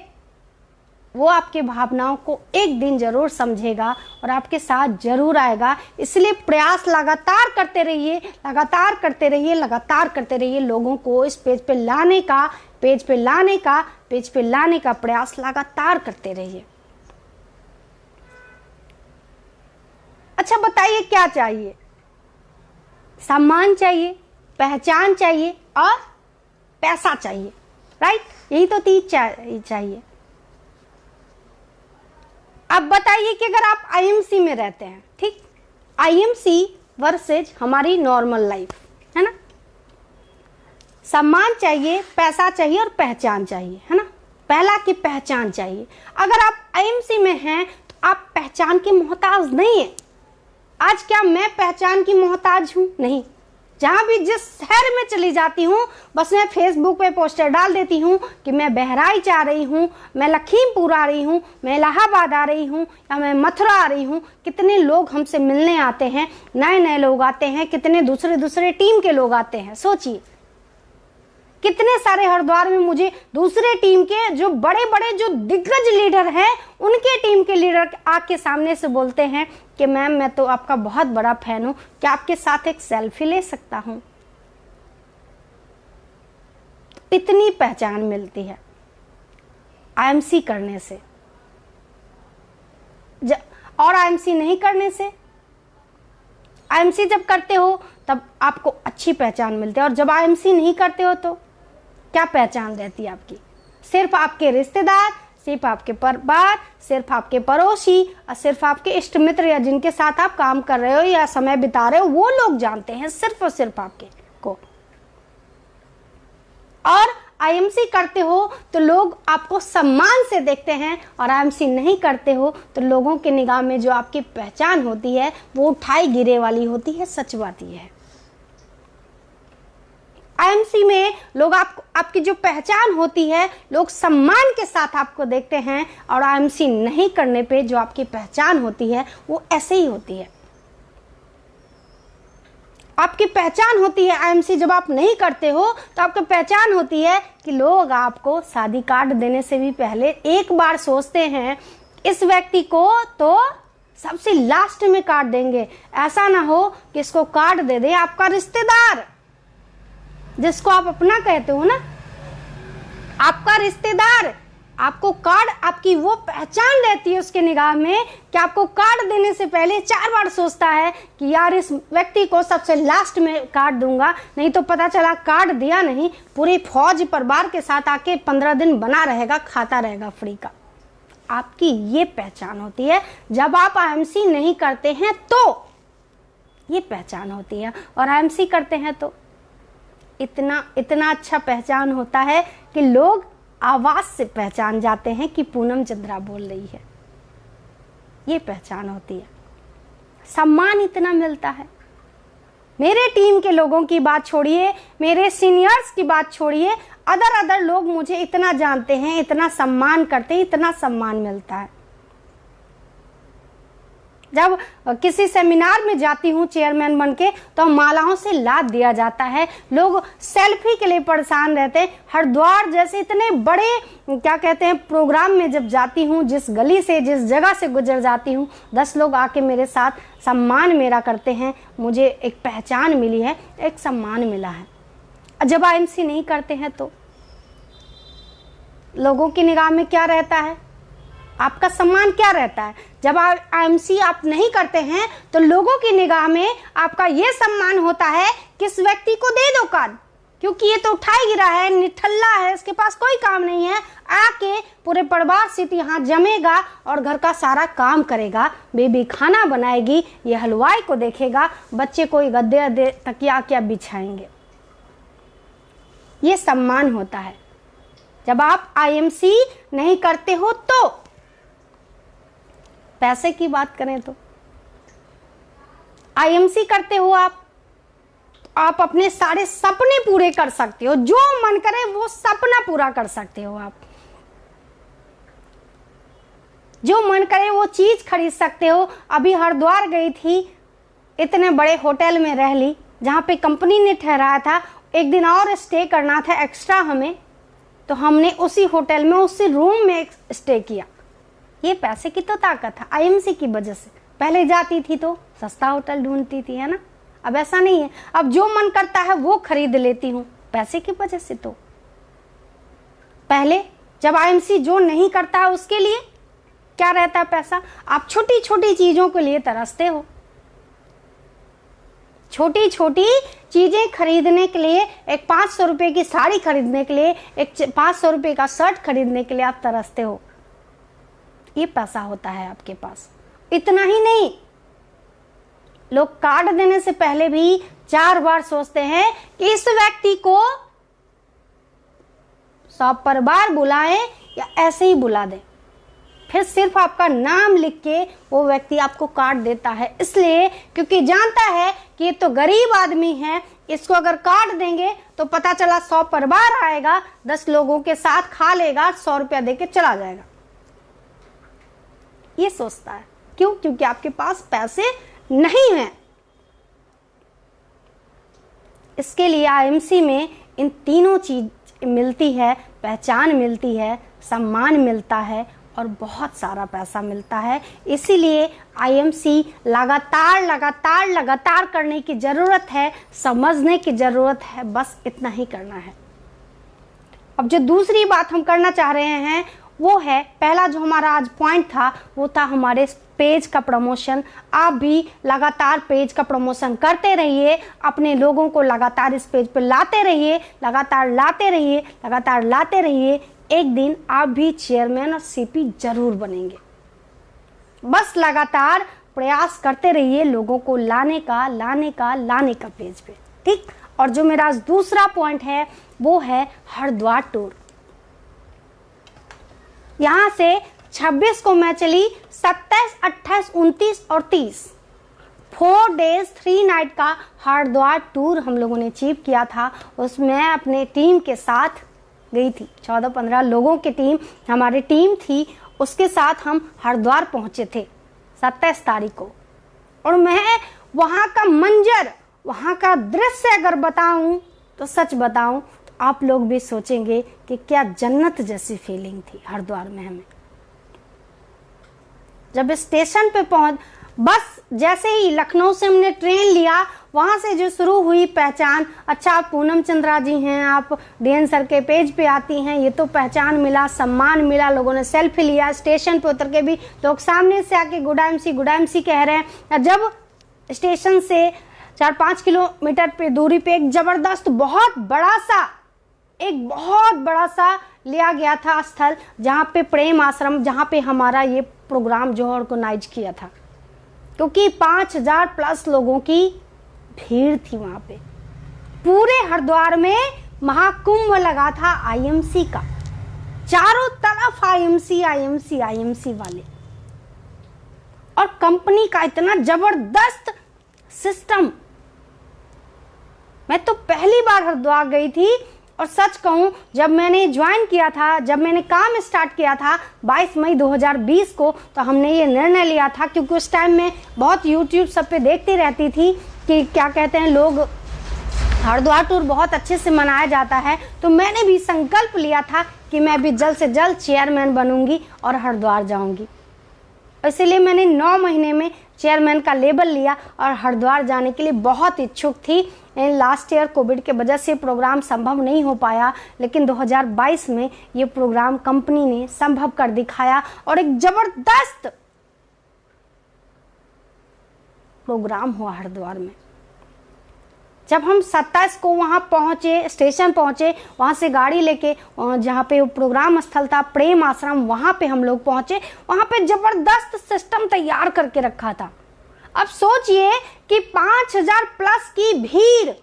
वो आपके भावनाओं को एक दिन जरूर समझेगा और आपके साथ जरूर आएगा। इसलिए प्रयास लगातार करते रहिए, लगातार करते रहिए, लगातार करते रहिए। लोगों को इस पेज पे लाने का, पेज पे लाने का, पेज पे लाने का प्रयास लगातार करते रहिए। अच्छा बताइए क्या चाहिए? सम्मान चाहिए, पहचान चाहिए और पैसा चाहिए, राइट? यही तो 3 चाहिए। अब बताइए कि अगर आप आईएमसी में रहते हैं, ठीक, आईएमसी वर्सेज हमारी नॉर्मल लाइफ है ना। सम्मान चाहिए, पैसा चाहिए और पहचान चाहिए, है ना। पहला की पहचान चाहिए। अगर आप आईएमसी में हैं तो आप पहचान के मोहताज नहीं है। आज क्या मैं पहचान की मोहताज हूं? नहीं। जहां भी जिस शहर में चली जाती हूं, बस मैं फेसबुक पे पोस्टर डाल देती हूं कि मैं बहराइच आ रही हूं, मैं लखीमपुर आ रही हूं, मैं इलाहाबाद आ रही हूं, या मैं मथुरा आ रही हूं। कितने लोग हमसे मिलने आते हैं, नए नए लोग आते हैं, कितने दूसरे दूसरे टीम के लोग आते हैं। सोचिए कितने सारे हरिद्वार में मुझे दूसरे टीम के जो बड़े बड़े जो दिग्गज लीडर हैं, उनके टीम के लीडर आके सामने से बोलते हैं कि मैम मैं तो आपका बहुत बड़ा फैन हूं, क्या आपके साथ एक सेल्फी ले सकता हूं? इतनी पहचान मिलती है आईएमसी करने से। और आईएमसी नहीं करने से, आईएमसी जब करते हो तब आपको अच्छी पहचान मिलती है, और जब आईएमसी नहीं करते हो तो क्या पहचान रहती है आपकी? सिर्फ आपके रिश्तेदार, सिर्फ आपके परिवार, सिर्फ आपके पड़ोसी और सिर्फ आपके इष्ट मित्र या जिनके साथ आप काम कर रहे हो या समय बिता रहे हो, वो लोग जानते हैं सिर्फ और सिर्फ आपके को। और आईएमसी करते हो तो लोग आपको सम्मान से देखते हैं, और आईएमसी नहीं करते हो तो लोगों के निगाह में जो आपकी पहचान होती है वो उठाई गिरे वाली होती है। सच बात यह है, आईएमसी में लोग आपकी जो पहचान होती है, लोग सम्मान के साथ आपको देखते हैं, और आईएमसी नहीं करने पे जो आपकी पहचान होती है वो ऐसे ही होती है। आपकी पहचान होती है आईएमसी जब आप नहीं करते हो, तो आपकी पहचान होती है कि लोग आपको शादी कार्ड देने से भी पहले एक बार सोचते हैं इस व्यक्ति को तो सबसे लास्ट में कार्ड देंगे। ऐसा ना हो कि इसको कार्ड दे दे आपका रिश्तेदार, जिसको आप अपना कहते हो ना, आपका रिश्तेदार आपको कार्ड, आपकी वो पहचान रहती है उसके निगाह में कि आपको कार्ड देने से पहले 4 बार सोचता है कि यार इस व्यक्ति को सबसे लास्ट में कार्ड दूंगा, नहीं तो पता चला कार्ड दिया नहीं, पूरी फौज परिवार के साथ आके 15 दिन बना रहेगा, खाता रहेगा फ्री का। आपकी ये पहचान होती है। जब आप आईएमसी नहीं करते हैं तो ये पहचान होती है। और आईएमसी करते हैं तो इतना इतना अच्छा पहचान होता है कि लोग आवाज से पहचान जाते हैं कि पूनम चंद्रा बोल रही है। ये पहचान होती है, सम्मान इतना मिलता है। मेरे टीम के लोगों की बात छोड़िए, मेरे सीनियर्स की बात छोड़िए, अदर लोग मुझे इतना जानते हैं, इतना सम्मान करते हैं, इतना सम्मान मिलता है। जब किसी सेमिनार में जाती हूँ चेयरमैन बन के, तो मालाओं से लाद दिया जाता है, लोग सेल्फी के लिए परेशान रहते हैं। हरिद्वार जैसे इतने बड़े क्या कहते हैं प्रोग्राम में जब जाती हूँ, जिस गली से जिस जगह से गुजर जाती हूँ, 10 लोग आके मेरे साथ सम्मान मेरा करते हैं। मुझे एक पहचान मिली है, एक सम्मान मिला है। जब आईएमसी नहीं करते हैं तो लोगों की निगाह में क्या रहता है, आपका सम्मान क्या रहता है? जब आप आईएमसी आप नहीं करते हैं तो लोगों की निगाह में आपका ये सम्मान होता है कि इस व्यक्ति को दे दो कार्ड, क्योंकि ये तो उठाए गिरा है, निठल्ला है, इसके पास कोई काम नहीं है, आके पूरे परिवार से यहाँ जमेगा और घर का सारा काम करेगा, बेबी खाना बनाएगी, ये हलवाई को देखेगा, बच्चे कोई गद्दे तकिया क्या बिछाएंगे। ये सम्मान होता है। जब आप आईएमसी नहीं करते हो तो पैसे की बात करें तो आईएमसी करते हो आप अपने सारे सपने पूरे कर सकते हो, जो मन करे वो सपना पूरा कर सकते हो, आप जो मन करे वो चीज खरीद सकते हो। अभी हरिद्वार गई थी, इतने बड़े होटल में रह ली जहां पे कंपनी ने ठहराया था, एक दिन और स्टे करना था एक्स्ट्रा हमें, तो हमने उसी होटल में उसी रूम में स्टे किया। ये पैसे की तो ताकत है, आईएमसी की वजह से। पहले जाती थी तो सस्ता होटल ढूंढती थी, है ना, अब ऐसा नहीं है, अब जो मन करता है वो खरीद लेती हूँ पैसे की वजह से। तो पहले जब आईएमसी जो नहीं करता है उसके लिए क्या रहता है पैसा, आप छोटी छोटी चीजों के लिए तरसते हो, छोटी छोटी चीजें खरीदने के लिए, एक 500 रुपए की साड़ी खरीदने के लिए, एक 500 रुपए का शर्ट खरीदने के लिए आप तरसते हो। ये पैसा होता है आपके पास। इतना ही नहीं, लोग कार्ड देने से पहले भी 4 बार सोचते हैं कि इस व्यक्ति को सब परिवार बुलाएं या ऐसे ही बुला दें। फिर सिर्फ आपका नाम लिख के वो व्यक्ति आपको कार्ड देता है, इसलिए क्योंकि जानता है कि ये तो गरीब आदमी है, इसको अगर कार्ड देंगे तो पता चला 100 परिवार आएगा, 10 लोगों के साथ खा लेगा, 100 रुपया देके चला जाएगा। ये सोचता है, क्यों? क्योंकि आपके पास पैसे नहीं हैं। इसके लिए आईएमसी में इन तीनों चीज मिलती है, पहचान मिलती है, सम्मान मिलता है और बहुत सारा पैसा मिलता है। इसीलिए आईएमसी लगातार करने की जरूरत है, समझने की जरूरत है, बस इतना ही करना है। अब जो दूसरी बात हम करना चाह रहे हैं वो है, पहला जो हमारा आज पॉइंट था वो था हमारे पेज का प्रमोशन। आप भी लगातार पेज का प्रमोशन करते रहिए, अपने लोगों को लगातार इस पेज पर लाते रहिए, लगातार लाते रहिए। एक दिन आप भी चेयरमैन और सीपी जरूर बनेंगे। बस लगातार प्रयास करते रहिए लोगों को लाने का पेज पे, ठीक। और जो मेरा दूसरा पॉइंट है वो है हरिद्वार टूर। यहां से 26 को मैं चली, 27, 28, 29 और 30 4 डेज 3 नाइट का हरिद्वार टूर हम लोगों ने अचीव किया था। उसमें अपने टीम के साथ गई थी, 14-15 लोगों की टीम हमारी टीम थी, उसके साथ हम हरिद्वार पहुंचे थे 27 तारीख को। और मैं वहां का मंजर, वहां का दृश्य अगर बताऊं तो सच बताऊं तो आप लोग भी सोचेंगे कि क्या जन्नत जैसी फीलिंग थी हरिद्वार में हमें। जब स्टेशन पे पहुंच, बस जैसे ही लखनऊ से हमने ट्रेन लिया, वहां से जो शुरू हुई पहचान, अच्छा आप पूनम चंद्रा जी हैं, आप डीएन सर के पेज पे आती हैं, ये तो पहचान मिला, सम्मान मिला, लोगों ने सेल्फी लिया। स्टेशन पे उतर के भी लोग सामने से आके गुड आईएमसी कह रहे हैं। जब स्टेशन से 4-5 किलोमीटर पे दूरी पे एक जबरदस्त बहुत बड़ा सा लिया गया था स्थल, जहाँ पे प्रेम आश्रम, जहाँ पे हमारा ये प्रोग्राम जो ऑर्गेनाइज किया था, क्योंकि 5000 प्लस लोगों की भीड़ थी वहां पे। पूरे हरिद्वार में महाकुंभ लगा था आईएमसी का, चारों तरफ आईएमसी आईएमसी आईएमसी वाले। और कंपनी का इतना जबरदस्त सिस्टम। मैं तो पहली बार हरिद्वार गई थी और सच कहूं, जब मैंने ज्वाइन किया था, जब मैंने काम स्टार्ट किया था 22 मई 2020 को, तो हमने ये निर्णय लिया था, क्योंकि उस टाइम में बहुत यूट्यूब सब पे देखती रहती थी कि क्या कहते हैं लोग, हरिद्वार टूर बहुत अच्छे से मनाया जाता है। तो मैंने भी संकल्प लिया था कि मैं भी जल्द से जल्द चेयरमैन बनूंगी और हरिद्वार जाऊंगी। इसलिए मैंने 9 महीने में चेयरमैन का लेबल लिया और हरिद्वार जाने के लिए बहुत इच्छुक थी। लास्ट ईयर कोविड के वजह से प्रोग्राम संभव नहीं हो पाया, लेकिन 2022 में ये प्रोग्राम कंपनी ने संभव कर दिखाया और एक जबरदस्त प्रोग्राम हुआ हरिद्वार में। जब हम 27 को वहां पहुंचे, स्टेशन पहुंचे, वहां से गाड़ी लेके जहां पे प्रोग्राम स्थल था प्रेम आश्रम, वहां पे हम लोग पहुंचे। वहां पे जबरदस्त सिस्टम तैयार करके रखा था। अब सोचिए कि 5000 प्लस की भीड़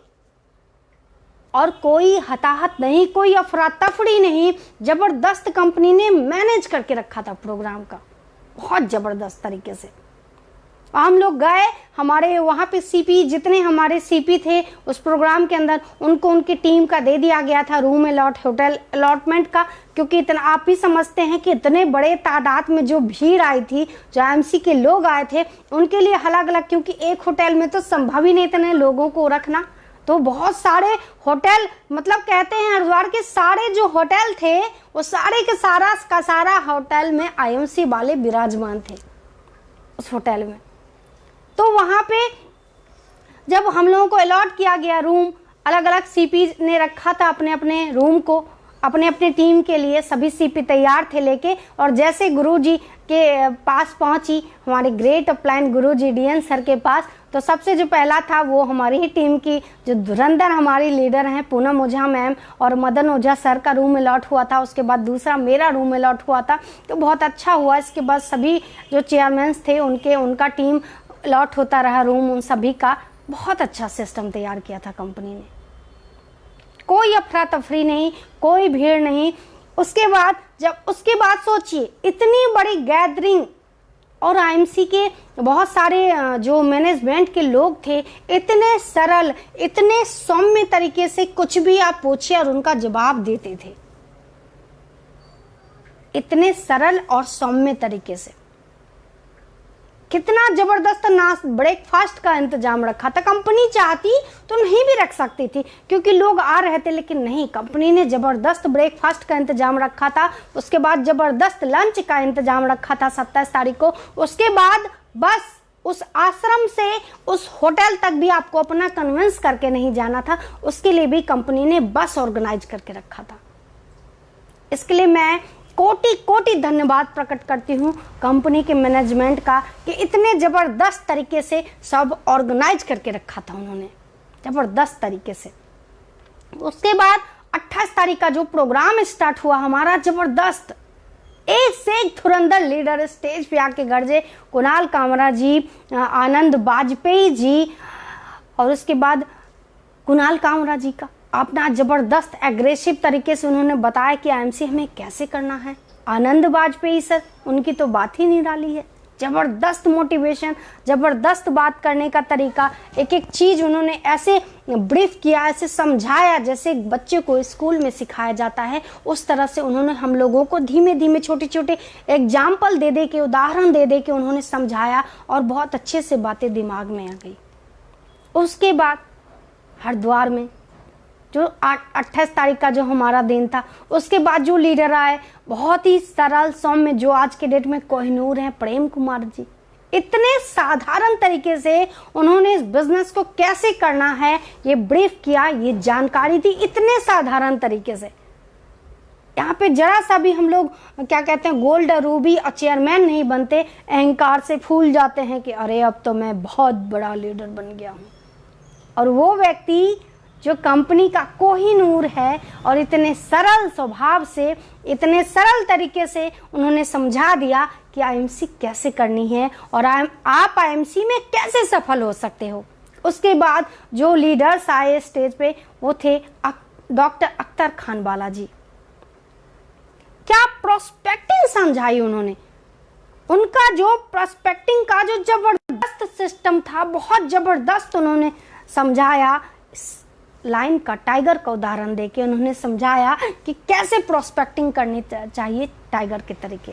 और कोई हताहत नहीं, कोई अफरा तफरी नहीं। जबरदस्त कंपनी ने मैनेज करके रखा था प्रोग्राम का, बहुत जबरदस्त तरीके से। हम लोग गए, हमारे वहाँ पे सीपी, जितने हमारे सीपी थे उस प्रोग्राम के अंदर, उनको उनकी टीम का दे दिया गया था रूम अलॉट, होटल अलॉटमेंट का, क्योंकि इतना आप ही समझते हैं कि इतने बड़े तादाद में जो भीड़ आई थी, जो आईएमसी के लोग आए थे, उनके लिए अलग अलग, क्योंकि एक होटल में तो संभव ही नहीं इतने लोगों को रखना। तो बहुत सारे होटल, मतलब कहते हैं हरिद्वार के सारे जो होटल थे वो सारे के सारा का सारा होटल में आईएमसी वाले विराजमान थे उस होटल में। तो वहां पे जब हम लोगों को अलॉट किया गया रूम, अलग अलग सीपी ने रखा था अपने अपने रूम को, अपने अपने टीम के लिए सभी सीपी तैयार थे लेके। और जैसे गुरुजी के पास पहुंची, हमारे ग्रेट अपलाइन गुरुजी डीएन सर के पास, तो सबसे जो पहला था वो हमारी ही टीम की जो धुरंधर हमारी लीडर हैं पूनम ओझा मैम और मदन ओझा सर का रूम अलॉट हुआ था। उसके बाद दूसरा मेरा रूम अलॉट हुआ था, तो बहुत अच्छा हुआ। इसके बाद सभी जो चेयरमैन थे उनका टीम अलॉट होता रहा रूम, उन सभी का बहुत अच्छा सिस्टम तैयार किया था कंपनी ने। कोई अफरा तफरी नहीं, कोई भीड़ नहीं। उसके बाद सोचिए, इतनी बड़ी गैदरिंग और आईएमसी के बहुत सारे जो मैनेजमेंट के लोग थे, इतने सरल, इतने सौम्य तरीके से कुछ भी आप पूछिए और उनका जवाब देते थे, इतने सरल और सौम्य तरीके से। कितना जबरदस्त ब्रेकफास्ट का इंतजाम रखा था। कंपनी चाहती तो नहीं भी रख सकती थी क्योंकि लोग आ रहे थे, लेकिन नहीं, कंपनी ने जबरदस्त ब्रेकफास्ट का इंतजाम रखा था। उसके बाद जबरदस्त लंच का इंतजाम रखा था 27 तारीख को। उसके बाद बस उस आश्रम से उस होटल तक भी आपको अपना कन्विंस करके नहीं जाना था, उसके लिए भी कंपनी ने बस ऑर्गेनाइज करके रखा था। इसके लिए मैं कोटि कोटि धन्यवाद प्रकट करती हूँ कंपनी के मैनेजमेंट का कि इतने ज़बरदस्त तरीके से सब ऑर्गेनाइज करके रखा था उन्होंने, ज़बरदस्त तरीके से। उसके बाद 28 तारीख का जो प्रोग्राम स्टार्ट हुआ हमारा, ज़बरदस्त, एक से एक धुरंधर लीडर स्टेज पे आके गरजे। कुणाल कामरा जी, आनंद वाजपेयी जी, और उसके बाद कुणाल कामरा जी का अपना जबरदस्त एग्रेसिव तरीके से उन्होंने बताया कि आईएमसी हमें कैसे करना है। आनंद वाजपेयी सर, उनकी तो बात ही नहीं डाली है। जबरदस्त मोटिवेशन, जबरदस्त बात करने का तरीका, एक एक चीज उन्होंने ऐसे ब्रीफ किया, ऐसे समझाया जैसे बच्चे को स्कूल में सिखाया जाता है। उस तरह से उन्होंने हम लोगों को धीमे धीमे छोटे छोटे एग्जाम्पल दे दे के, उदाहरण दे दे के उन्होंने समझाया और बहुत अच्छे से बातें दिमाग में आ गई। उसके बाद हरिद्वार में जो 28 तारीख का जो हमारा दिन था, उसके बाद जो लीडर आए बहुत ही सरल सौम्य, जो आज के डेट में कोहिनूर हैं, प्रेम कुमार जी। इतने साधारण तरीके से उन्होंने इस बिजनेस को कैसे करना है ये ब्रीफ किया, ये जानकारी दी, इतने साधारण तरीके से। यहाँ पे जरा सा भी हम लोग क्या कहते हैं, गोल्ड रूबी और चेयरमैन नहीं बनते, अहंकार से फूल जाते हैं कि अरे अब तो मैं बहुत बड़ा लीडर बन गया हूँ। और वो व्यक्ति जो कंपनी का कोहिनूर है, और इतने सरल स्वभाव से, इतने सरल तरीके से उन्होंने समझा दिया कि आईएमसी कैसे करनी है और आप आईएमसी में कैसे सफल हो सकते हो। उसके बाद जो लीडर्स आए स्टेज पे वो थे डॉक्टर अख्तर खान वाला जी। क्या प्रोस्पेक्टिंग समझाई उन्होंने, उनका जो प्रोस्पेक्टिंग का जो जबरदस्त सिस्टम था, बहुत जबरदस्त उन्होंने समझाया। लाइन का, टाइगर का उदाहरण देके उन्होंने समझाया कि कैसे प्रोस्पेक्टिंग करनी चाहिए टाइगर के तरीके।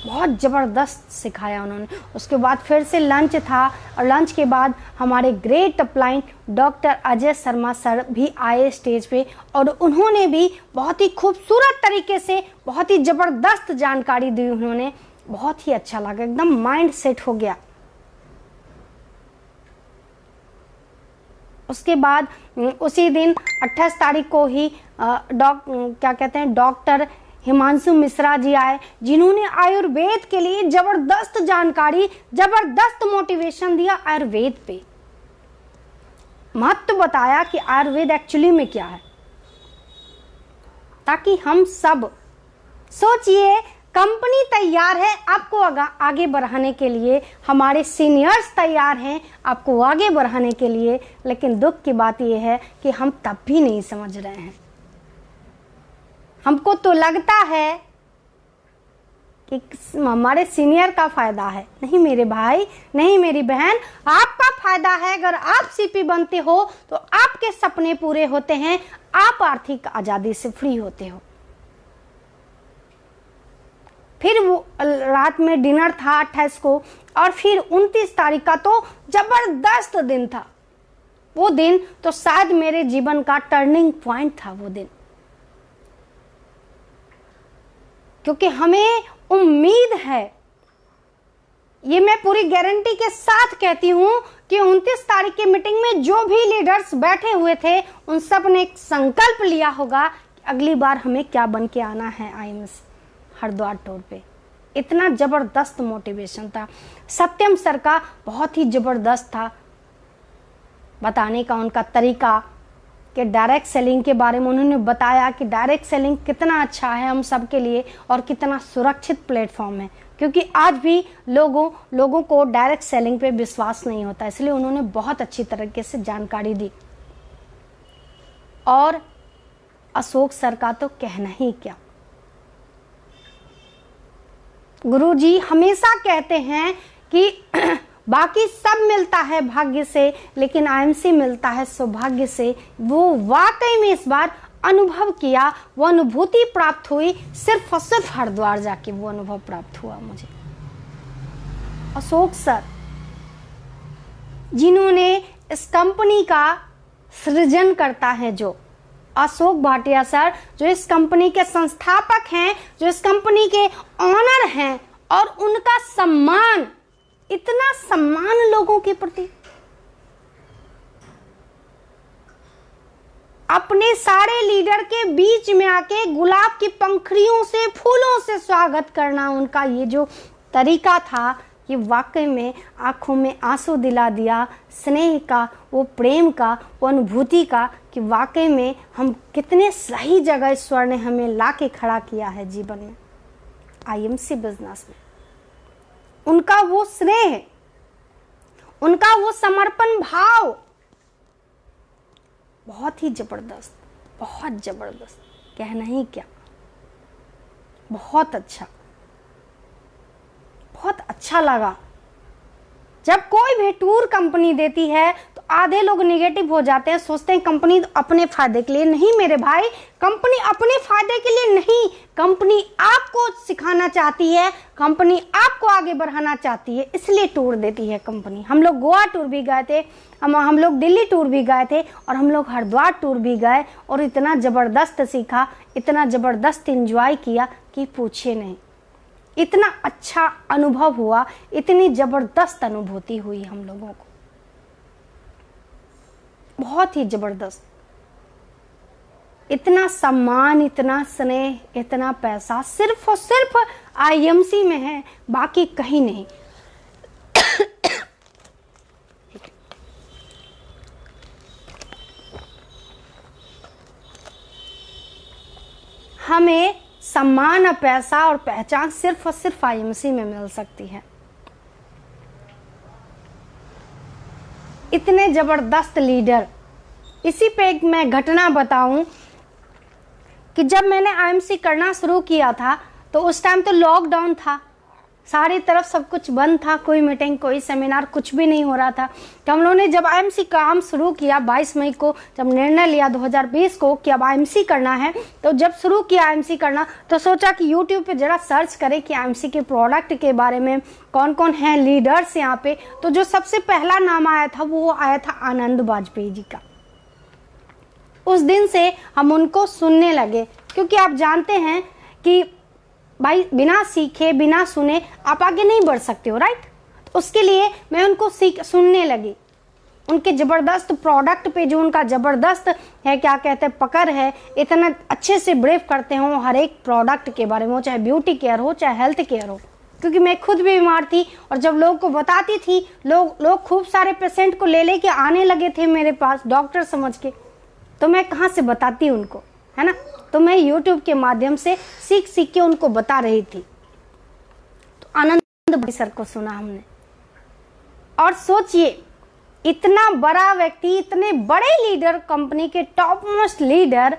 बहुत ज़बरदस्त सिखाया उन्होंने। उसके बाद फिर से लंच था, और लंच के बाद हमारे great upline doctor Ajay Sharma sir भी आए स्टेज पे, और उन्होंने भी बहुत ही खूबसूरत तरीके से बहुत ही ज़बरदस्त जानकारी दी उन्होंने। बहुत ही अच्छा लगा, एकदम माइंड सेट हो गया। उसके बाद उसी दिन 28 तारीख को ही डॉक्टर हिमांशु मिश्रा जी आए, जिन्होंने आयुर्वेद के लिए जबरदस्त जानकारी, जबरदस्त मोटिवेशन दिया। आयुर्वेद पे महत्व बताया कि आयुर्वेद एक्चुअली में क्या है, ताकि हम सब सोचिए। कंपनी तैयार है आपको आगे बढ़ाने के लिए, हमारे सीनियर्स तैयार हैं आपको आगे बढ़ाने के लिए, लेकिन दुख की बात यह है कि हम तब भी नहीं समझ रहे हैं। हमको तो लगता है कि हमारे सीनियर का फायदा है। नहीं मेरे भाई, नहीं मेरी बहन, आपका फायदा है। अगर आप सीपी बनते हो तो आपके सपने पूरे होते हैं, आप आर्थिक आजादी से फ्री होते हो। फिर वो रात में डिनर था 28 को, और फिर 29 तारीख का तो जबरदस्त दिन था। वो दिन तो शायद मेरे जीवन का टर्निंग पॉइंट था वो दिन, क्योंकि हमें उम्मीद है, ये मैं पूरी गारंटी के साथ कहती हूं कि 29 तारीख की मीटिंग में जो भी लीडर्स बैठे हुए थे उन सब ने एक संकल्प लिया होगा कि अगली बार हमें क्या बन के आना है आईएमसी हरिद्वार टूर पे। इतना जबरदस्त मोटिवेशन था। सत्यम सर का बहुत ही जबरदस्त था बताने का उनका तरीका, कि डायरेक्ट सेलिंग के बारे में उन्होंने बताया कि डायरेक्ट सेलिंग कितना अच्छा है हम सब के लिए और कितना सुरक्षित प्लेटफॉर्म है, क्योंकि आज भी लोगों को डायरेक्ट सेलिंग पे विश्वास नहीं होता। इसलिए उन्होंने बहुत अच्छी तरीके से जानकारी दी। और अशोक सर का तो कहना ही क्या। गुरुजी हमेशा कहते हैं कि बाकी सब मिलता है भाग्य से, लेकिन आईएमसी मिलता है सौभाग्य से। वो वाकई में इस बार अनुभव किया, वो अनुभूति प्राप्त हुई। सिर्फ और सिर्फ हरिद्वार जाके वो अनुभव प्राप्त हुआ मुझे। अशोक सर जिन्होंने इस कंपनी का सृजन करता है, जो अशोक भाटिया सर जो इस कंपनी के संस्थापक हैं, जो इस कंपनी के ऑनर हैं, और उनका सम्मान, इतना सम्मान लोगों के प्रति, अपने सारे लीडर के बीच में आके गुलाब की पंखड़ियों से, फूलों से स्वागत करना, उनका ये जो तरीका था, ये वाकई में आंखों में आंसू दिला दिया। स्नेह का, वो प्रेम का, वो अनुभूति का, कि वाकई में हम कितने सही जगह ईश्वर ने हमें लाके खड़ा किया है जीवन में, आईएमसी बिजनेस में। उनका वो स्नेह, उनका वो समर्पण भाव बहुत ही जबरदस्त, बहुत जबरदस्त, कहना ही क्या। बहुत अच्छा, बहुत अच्छा लगा। जब कोई भी टूर कंपनी देती है तो आधे लोग निगेटिव हो जाते हैं, सोचते हैं कंपनी अपने फायदे के लिए। नहीं मेरे भाई, कंपनी अपने फायदे के लिए नहीं, कंपनी आपको सिखाना चाहती है, कंपनी आपको आगे बढ़ाना चाहती है, इसलिए टूर देती है कंपनी। हम लोग गोवा टूर भी गए थे, हम लोग दिल्ली टूर भी गए थे, और हम लोग हरिद्वार टूर भी गए, और इतना ज़बरदस्त सीखा, इतना ज़बरदस्त एंजॉय किया कि पूछे नहीं। इतना अच्छा अनुभव हुआ, इतनी जबरदस्त अनुभूति हुई हम लोगों को, बहुत ही जबरदस्त। इतना सम्मान, इतना स्नेह, इतना पैसा सिर्फ और सिर्फ आईएमसी में है, बाकी कहीं नहीं। हमें सम्मान, पैसा और पहचान सिर्फ और सिर्फ आईएमसी में मिल सकती है। इतने जबरदस्त लीडर। इसी पे एक मैं घटना बताऊं कि जब मैंने आईएमसी करना शुरू किया था तो उस टाइम तो लॉकडाउन था, सारी तरफ सब कुछ बंद था, कोई मीटिंग, कोई सेमिनार, कुछ भी नहीं हो रहा था। तो हम लोगों ने जब आईएमसी काम शुरू किया 22 मई को, जब निर्णय लिया 2020 को कि अब आईएमसी करना है, तो जब शुरू किया आईएमसी करना तो सोचा कि यूट्यूब पे जरा सर्च करें कि आईएमसी के प्रोडक्ट के बारे में कौन कौन हैं लीडर्स यहाँ पे। तो जो सबसे पहला नाम आया था वो आया था आनंद बाजपेयी जी का। उस दिन से हम उनको सुनने लगे, क्योंकि आप जानते हैं कि भाई बिना सीखे बिना सुने आप आगे नहीं बढ़ सकते हो, राइट। तो उसके लिए मैं उनको सुनने लगी। उनके ज़बरदस्त प्रोडक्ट पे जो उनका ज़बरदस्त है, क्या कहते हैं, पकड़ है, इतना अच्छे से ब्रीफ करते हो हर एक प्रोडक्ट के बारे में, हो चाहे ब्यूटी केयर हो चाहे हेल्थ केयर हो। क्योंकि मैं खुद भी बीमार थी और जब लोगों को बताती थी, लोग खूब सारे पेशेंट को ले लेके आने लगे थे मेरे पास डॉक्टर समझ के, तो मैं कहाँ से बताती उनको, है ना। तो मैं YouTube के माध्यम से सीख के उनको बता रही थी। तो आनंद भाई सर को सुना हमने, और सोचिए इतना बड़ा व्यक्ति, इतने बड़े लीडर, कंपनी के टॉप मोस्ट लीडर,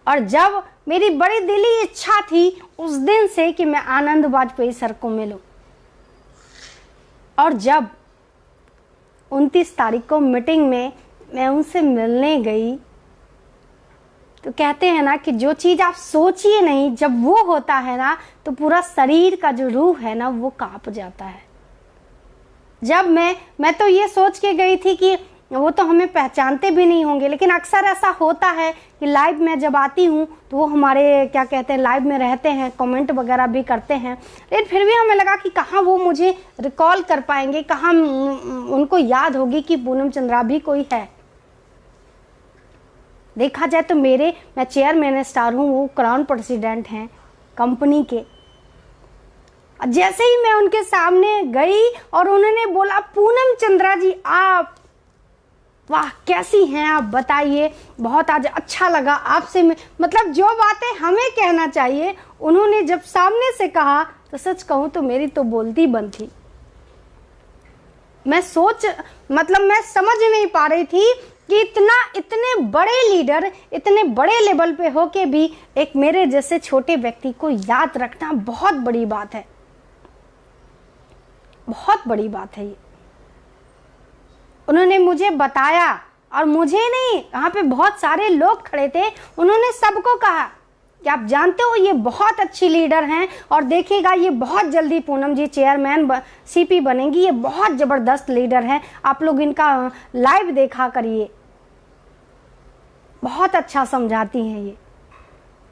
और जब मेरी बड़ी दिली इच्छा थी उस दिन से कि मैं आनंद वाजपेयी सर को मिलूं, और जब 29 तारीख को मीटिंग में मैं उनसे मिलने गई तो कहते हैं ना कि जो चीज़ आप सोचिए नहीं, जब वो होता है ना तो पूरा शरीर का जो रूह है ना वो कांप जाता है। जब मैं तो ये सोच के गई थी कि वो तो हमें पहचानते भी नहीं होंगे, लेकिन अक्सर ऐसा होता है कि लाइव में जब आती हूँ तो वो हमारे क्या कहते हैं लाइव में रहते हैं, कमेंट वगैरह भी करते हैं, लेकिन फिर भी हमें लगा कि कहाँ वो मुझे रिकॉल कर पाएंगे, कहाँ उनको याद होगी कि पूनम चंद्रा भी कोई है। देखा जाए तो मैं चेयरमैन स्टार हूँ, वो क्राउन प्रेसिडेंट हैं कंपनी के। जैसे ही मैं उनके सामने गई और उन्होंने बोला पूनम चंद्रा जी आप, वाह कैसी हैं आप, बताइए, बहुत आज अच्छा लगा आपसे। मतलब जो बातें हमें कहना चाहिए उन्होंने जब सामने से कहा तो सच कहूँ तो मेरी तो बोलती बंद थी। मैं समझ नहीं पा रही थी कि इतने बड़े लीडर, इतने बड़े लेवल पे होके भी एक मेरे जैसे छोटे व्यक्ति को याद रखना बहुत बड़ी बात है, बहुत बड़ी बात है ये। उन्होंने मुझे बताया, और मुझे नहीं, यहाँ पे बहुत सारे लोग खड़े थे, उन्होंने सबको कहा कि आप जानते हो ये बहुत अच्छी लीडर हैं और देखिएगा ये बहुत जल्दी पूनम जी चेयरमैन सीपी बनेंगी, ये बहुत ज़बरदस्त लीडर हैं, आप लोग इनका लाइव देखा करिए, बहुत अच्छा समझाती हैं ये।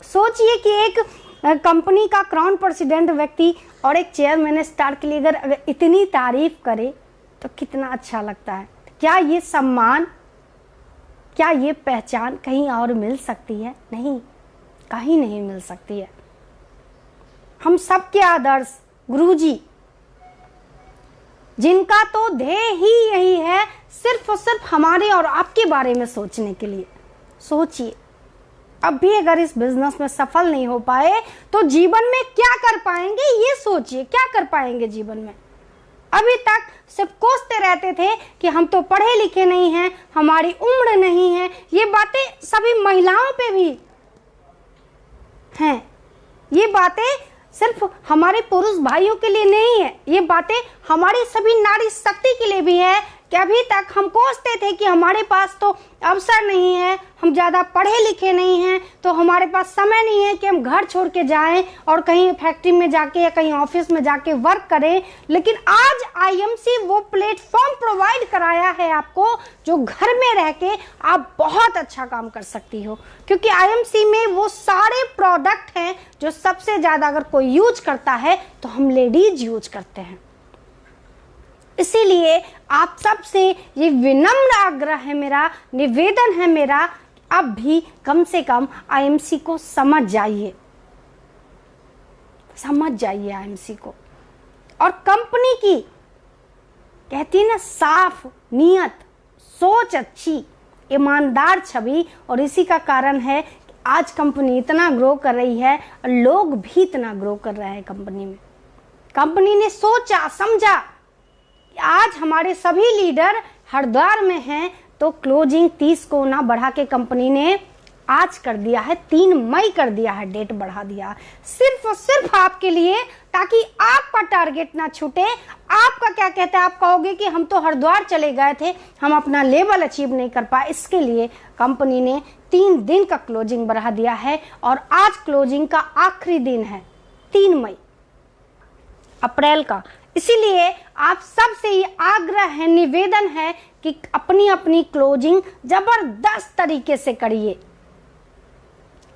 सोचिए कि एक कंपनी का क्राउन प्रेसिडेंट व्यक्ति और एक चेयरमैन स्टार के लीडर अगर इतनी तारीफ करे तो कितना अच्छा लगता है। क्या ये सम्मान, क्या ये पहचान कहीं और मिल सकती है? नहीं, कहीं नहीं मिल सकती है। हम सबके आदर्श गुरुजी, जिनका तो ध्येय ही यही है सिर्फ और सिर्फ हमारे और आपके बारे में सोचने के लिए। सोचिए, अब भी अगर इस बिजनेस में सफल नहीं हो पाए तो जीवन में क्या कर पाएंगे, ये सोचिए, क्या कर पाएंगे जीवन में। अभी तक सिर्फ कोसते रहते थे कि हम तो पढ़े लिखे नहीं हैं, हमारी उम्र नहीं है। ये बातें सभी महिलाओं पे भी हैं, ये बातें सिर्फ हमारे पुरुष भाइयों के लिए नहीं है, ये बातें हमारी सभी नारी शक्ति के लिए भी है कि अभी तक हम कोसते थे कि हमारे पास तो अवसर नहीं है, हम ज़्यादा पढ़े लिखे नहीं हैं, तो हमारे पास समय नहीं है कि हम घर छोड़ के जाएं और कहीं फैक्ट्री में जाके या कहीं ऑफिस में जाके वर्क करें। लेकिन आज आईएमसी वो प्लेटफॉर्म प्रोवाइड कराया है आपको जो घर में रह के आप बहुत अच्छा काम कर सकती हो, क्योंकि आईएमसी में वो सारे प्रोडक्ट हैं जो सबसे ज़्यादा अगर कोई यूज करता है तो हम लेडीज यूज करते हैं। इसीलिए आप सबसे ये विनम्र आग्रह है मेरा, निवेदन है मेरा, अब भी कम से कम आईएमसी को समझ जाइए आईएमसी को। और कंपनी की कहती है ना साफ नीयत, सोच अच्छी, ईमानदार छवि, और इसी का कारण है कि आज कंपनी इतना ग्रो कर रही है और लोग भी इतना ग्रो कर रहे हैं कंपनी में। कंपनी ने सोचा समझा, आज हमारे सभी लीडर हरिद्वार में हैं, तो क्लोजिंग 30 को ना बढ़ा के कंपनी ने आज कर दिया है, 3 मई कर दिया है, डेट बढ़ा दिया, सिर्फ और सिर्फ आपके लिए, ताकि आपका टारगेट ना छूटे। आपका क्या कहता है, आप कहोगे कि हम तो हरिद्वार चले गए थे, हम अपना लेवल अचीव नहीं कर पाए, इसके लिए कंपनी ने 3 दिन का क्लोजिंग बढ़ा दिया है। और आज क्लोजिंग का आखिरी दिन है 3 मई अप्रैल का। इसीलिए आप सबसे ये आग्रह है, निवेदन है कि अपनी अपनी क्लोजिंग जबरदस्त तरीके से करिए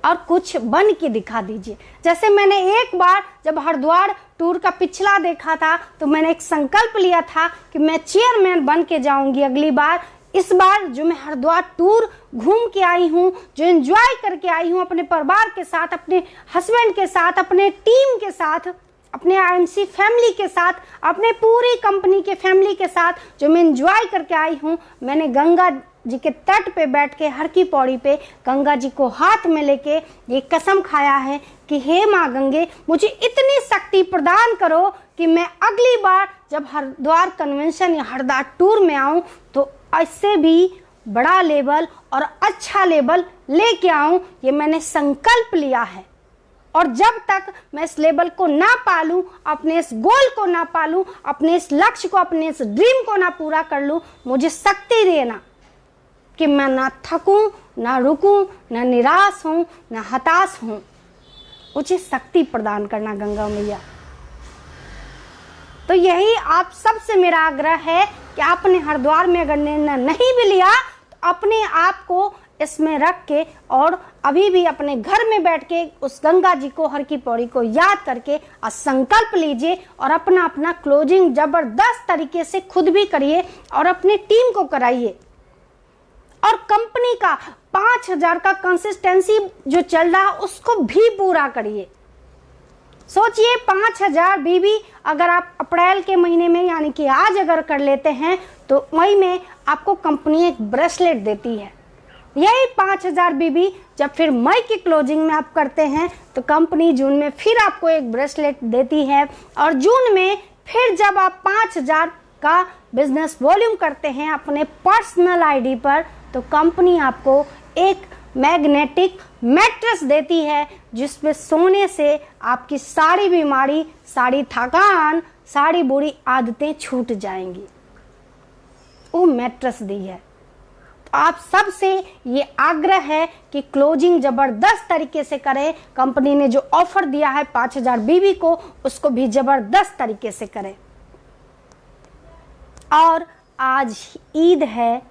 और कुछ बन के दिखा दीजिए। जैसे मैंने एक बार जब हरिद्वार टूर का पिछला देखा था, तो मैंने एक संकल्प लिया था कि मैं चेयरमैन बन के जाऊंगी अगली बार। इस बार जो मैं हरिद्वार टूर घूम के आई हूँ, जो एंजॉय करके आई हूँ अपने परिवार के साथ, अपने हस्बैंड के साथ, अपने टीम के साथ, अपने आईएमसी फैमिली के साथ, अपने पूरी कंपनी के फैमिली के साथ जो मैं एंजॉय करके आई हूँ, मैंने गंगा जी के तट पे बैठ के हर की पौड़ी पे गंगा जी को हाथ में लेके ये कसम खाया है कि हे माँ गंगे, मुझे इतनी शक्ति प्रदान करो कि मैं अगली बार जब हरिद्वार कन्वेंशन या हरिद्वार टूर में आऊँ तो इससे भी बड़ा लेवल और अच्छा लेवल लेके आऊँ। ये मैंने संकल्प लिया है। और जब तक मैं इस लेवल को ना पालूं, अपने इस गोल को ना पालूं, अपने इस लक्ष्य को, अपने इस ड्रीम को ना पूरा कर लूं, मुझे शक्ति देना कि मैं ना थकूं, ना रुकूं, ना निराश हूं, ना हताश हूं। मुझे शक्ति प्रदान करना गंगा मैया। तो यही आप सबसे मेरा आग्रह है कि आपने हरिद्वार में अगर निर्णय नहीं भी लिया तो अपने आप को इसमें रख के और अभी भी अपने घर में बैठ के उस गंगा जी को, हर की पौड़ी को याद करके संकल्प लीजिए और अपना अपना क्लोजिंग जबरदस्त तरीके से खुद भी करिए और अपनी टीम को कराइए। और कंपनी का 5000 का कंसिस्टेंसी जो चल रहा है उसको भी पूरा करिए। सोचिए 5000 बीबी अगर आप अप्रैल के महीने में यानी कि आज अगर कर लेते हैं तो मई में आपको कंपनी एक ब्रेसलेट देती है। यही 5000 बीबी जब फिर मई की क्लोजिंग में आप करते हैं तो कंपनी जून में फिर आपको एक ब्रेसलेट देती है। और जून में फिर जब आप 5000 का बिजनेस वॉल्यूम करते हैं अपने पर्सनल आईडी पर तो कंपनी आपको एक मैग्नेटिक मैट्रेस देती है जिसमें सोने से आपकी सारी बीमारी, सारी थकान, सारी बुरी आदतें छूट जाएंगी। वो मैट्रेस दी है। तो आप सबसे ये आग्रह है कि क्लोजिंग जबरदस्त तरीके से करें। कंपनी ने जो ऑफर दिया है 5000 बीबी को उसको भी जबरदस्त तरीके से करें। और आज ईद है,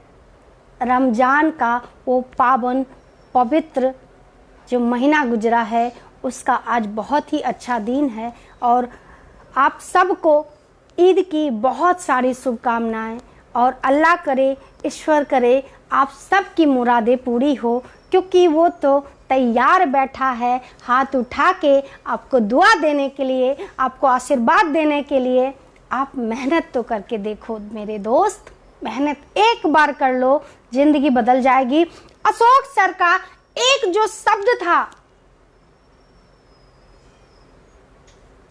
रमजान का वो पावन पवित्र जो महीना गुजरा है उसका आज बहुत ही अच्छा दिन है। और आप सबको ईद की बहुत सारी शुभकामनाएं और अल्लाह करे, ईश्वर करे आप सबकी मुरादें पूरी हो, क्योंकि वो तो तैयार बैठा है हाथ उठा के आपको दुआ देने के लिए, आपको आशीर्वाद देने के लिए। आप मेहनत तो करके देखो मेरे दोस्त, मेहनत एक बार कर लो, जिंदगी बदल जाएगी। अशोक सर का एक जो शब्द था,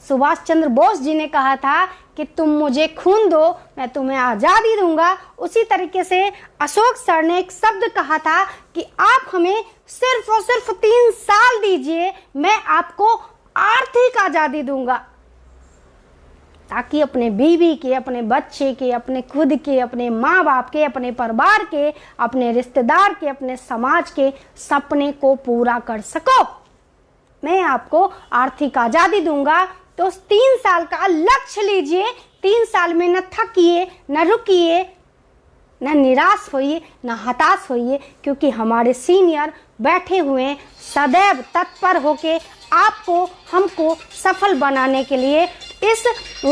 सुभाष चंद्र बोस जी ने कहा था कि तुम मुझे खून दो मैं तुम्हें आजादी दूंगा, उसी तरीके से अशोक सर ने एक शब्द कहा था कि आप हमें सिर्फ और सिर्फ 3 साल दीजिए, मैं आपको आर्थिक आजादी दूंगा, ताकि अपने बीवी के, अपने बच्चे के, अपने खुद के, अपने माँ बाप के, अपने परिवार के, अपने रिश्तेदार के, अपने समाज के सपने को पूरा कर सको। मैं आपको आर्थिक आजादी दूंगा। तो उस 3 साल का लक्ष्य लीजिए। 3 साल में न थकिए, न रुकिए, न निराश होइए, न हताश होइए, क्योंकि हमारे सीनियर बैठे हुए सदैव तत्पर होके आपको, हमको सफल बनाने के लिए। इस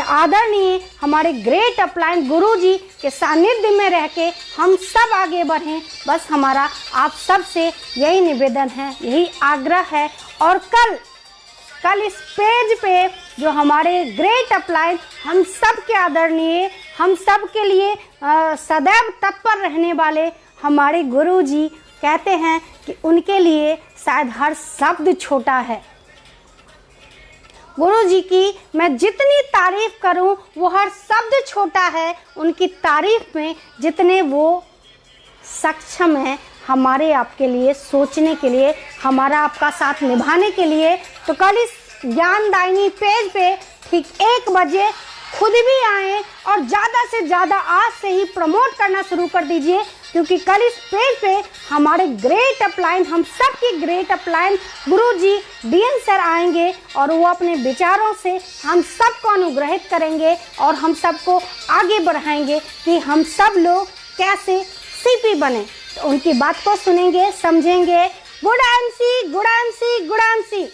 आदरणीय हमारे ग्रेट अपलाइन गुरुजी के सानिध्य में रह के हम सब आगे बढ़ें, बस हमारा आप सब से यही निवेदन है, यही आग्रह है। और कल इस पेज पे जो हमारे ग्रेट अपलाइन हम सब के आदरणीय, हम सब के लिए सदैव तत्पर रहने वाले हमारे गुरुजी कहते हैं कि उनके लिए शायद हर शब्द छोटा है। गुरु जी की मैं जितनी तारीफ करूं वो हर शब्द छोटा है उनकी तारीफ में, जितने वो सक्षम है हमारे आपके लिए सोचने के लिए, हमारा आपका साथ निभाने के लिए। तो कल इस ज्ञानदायिनी पेज पे ठीक 1 बजे खुद भी आएँ और ज़्यादा से ज़्यादा आज से ही प्रमोट करना शुरू कर दीजिए, क्योंकि कल इस पेज पे हमारे ग्रेट अपलाइन, हम सब की ग्रेट अपलाइन गुरुजी डीएन सर आएंगे और वो अपने विचारों से हम सबको अनुग्रहित करेंगे और हम सबको आगे बढ़ाएंगे कि हम सब लोग कैसे सीपी बने। तो उनकी बात को सुनेंगे, समझेंगे। Good MC, good MC, good MC.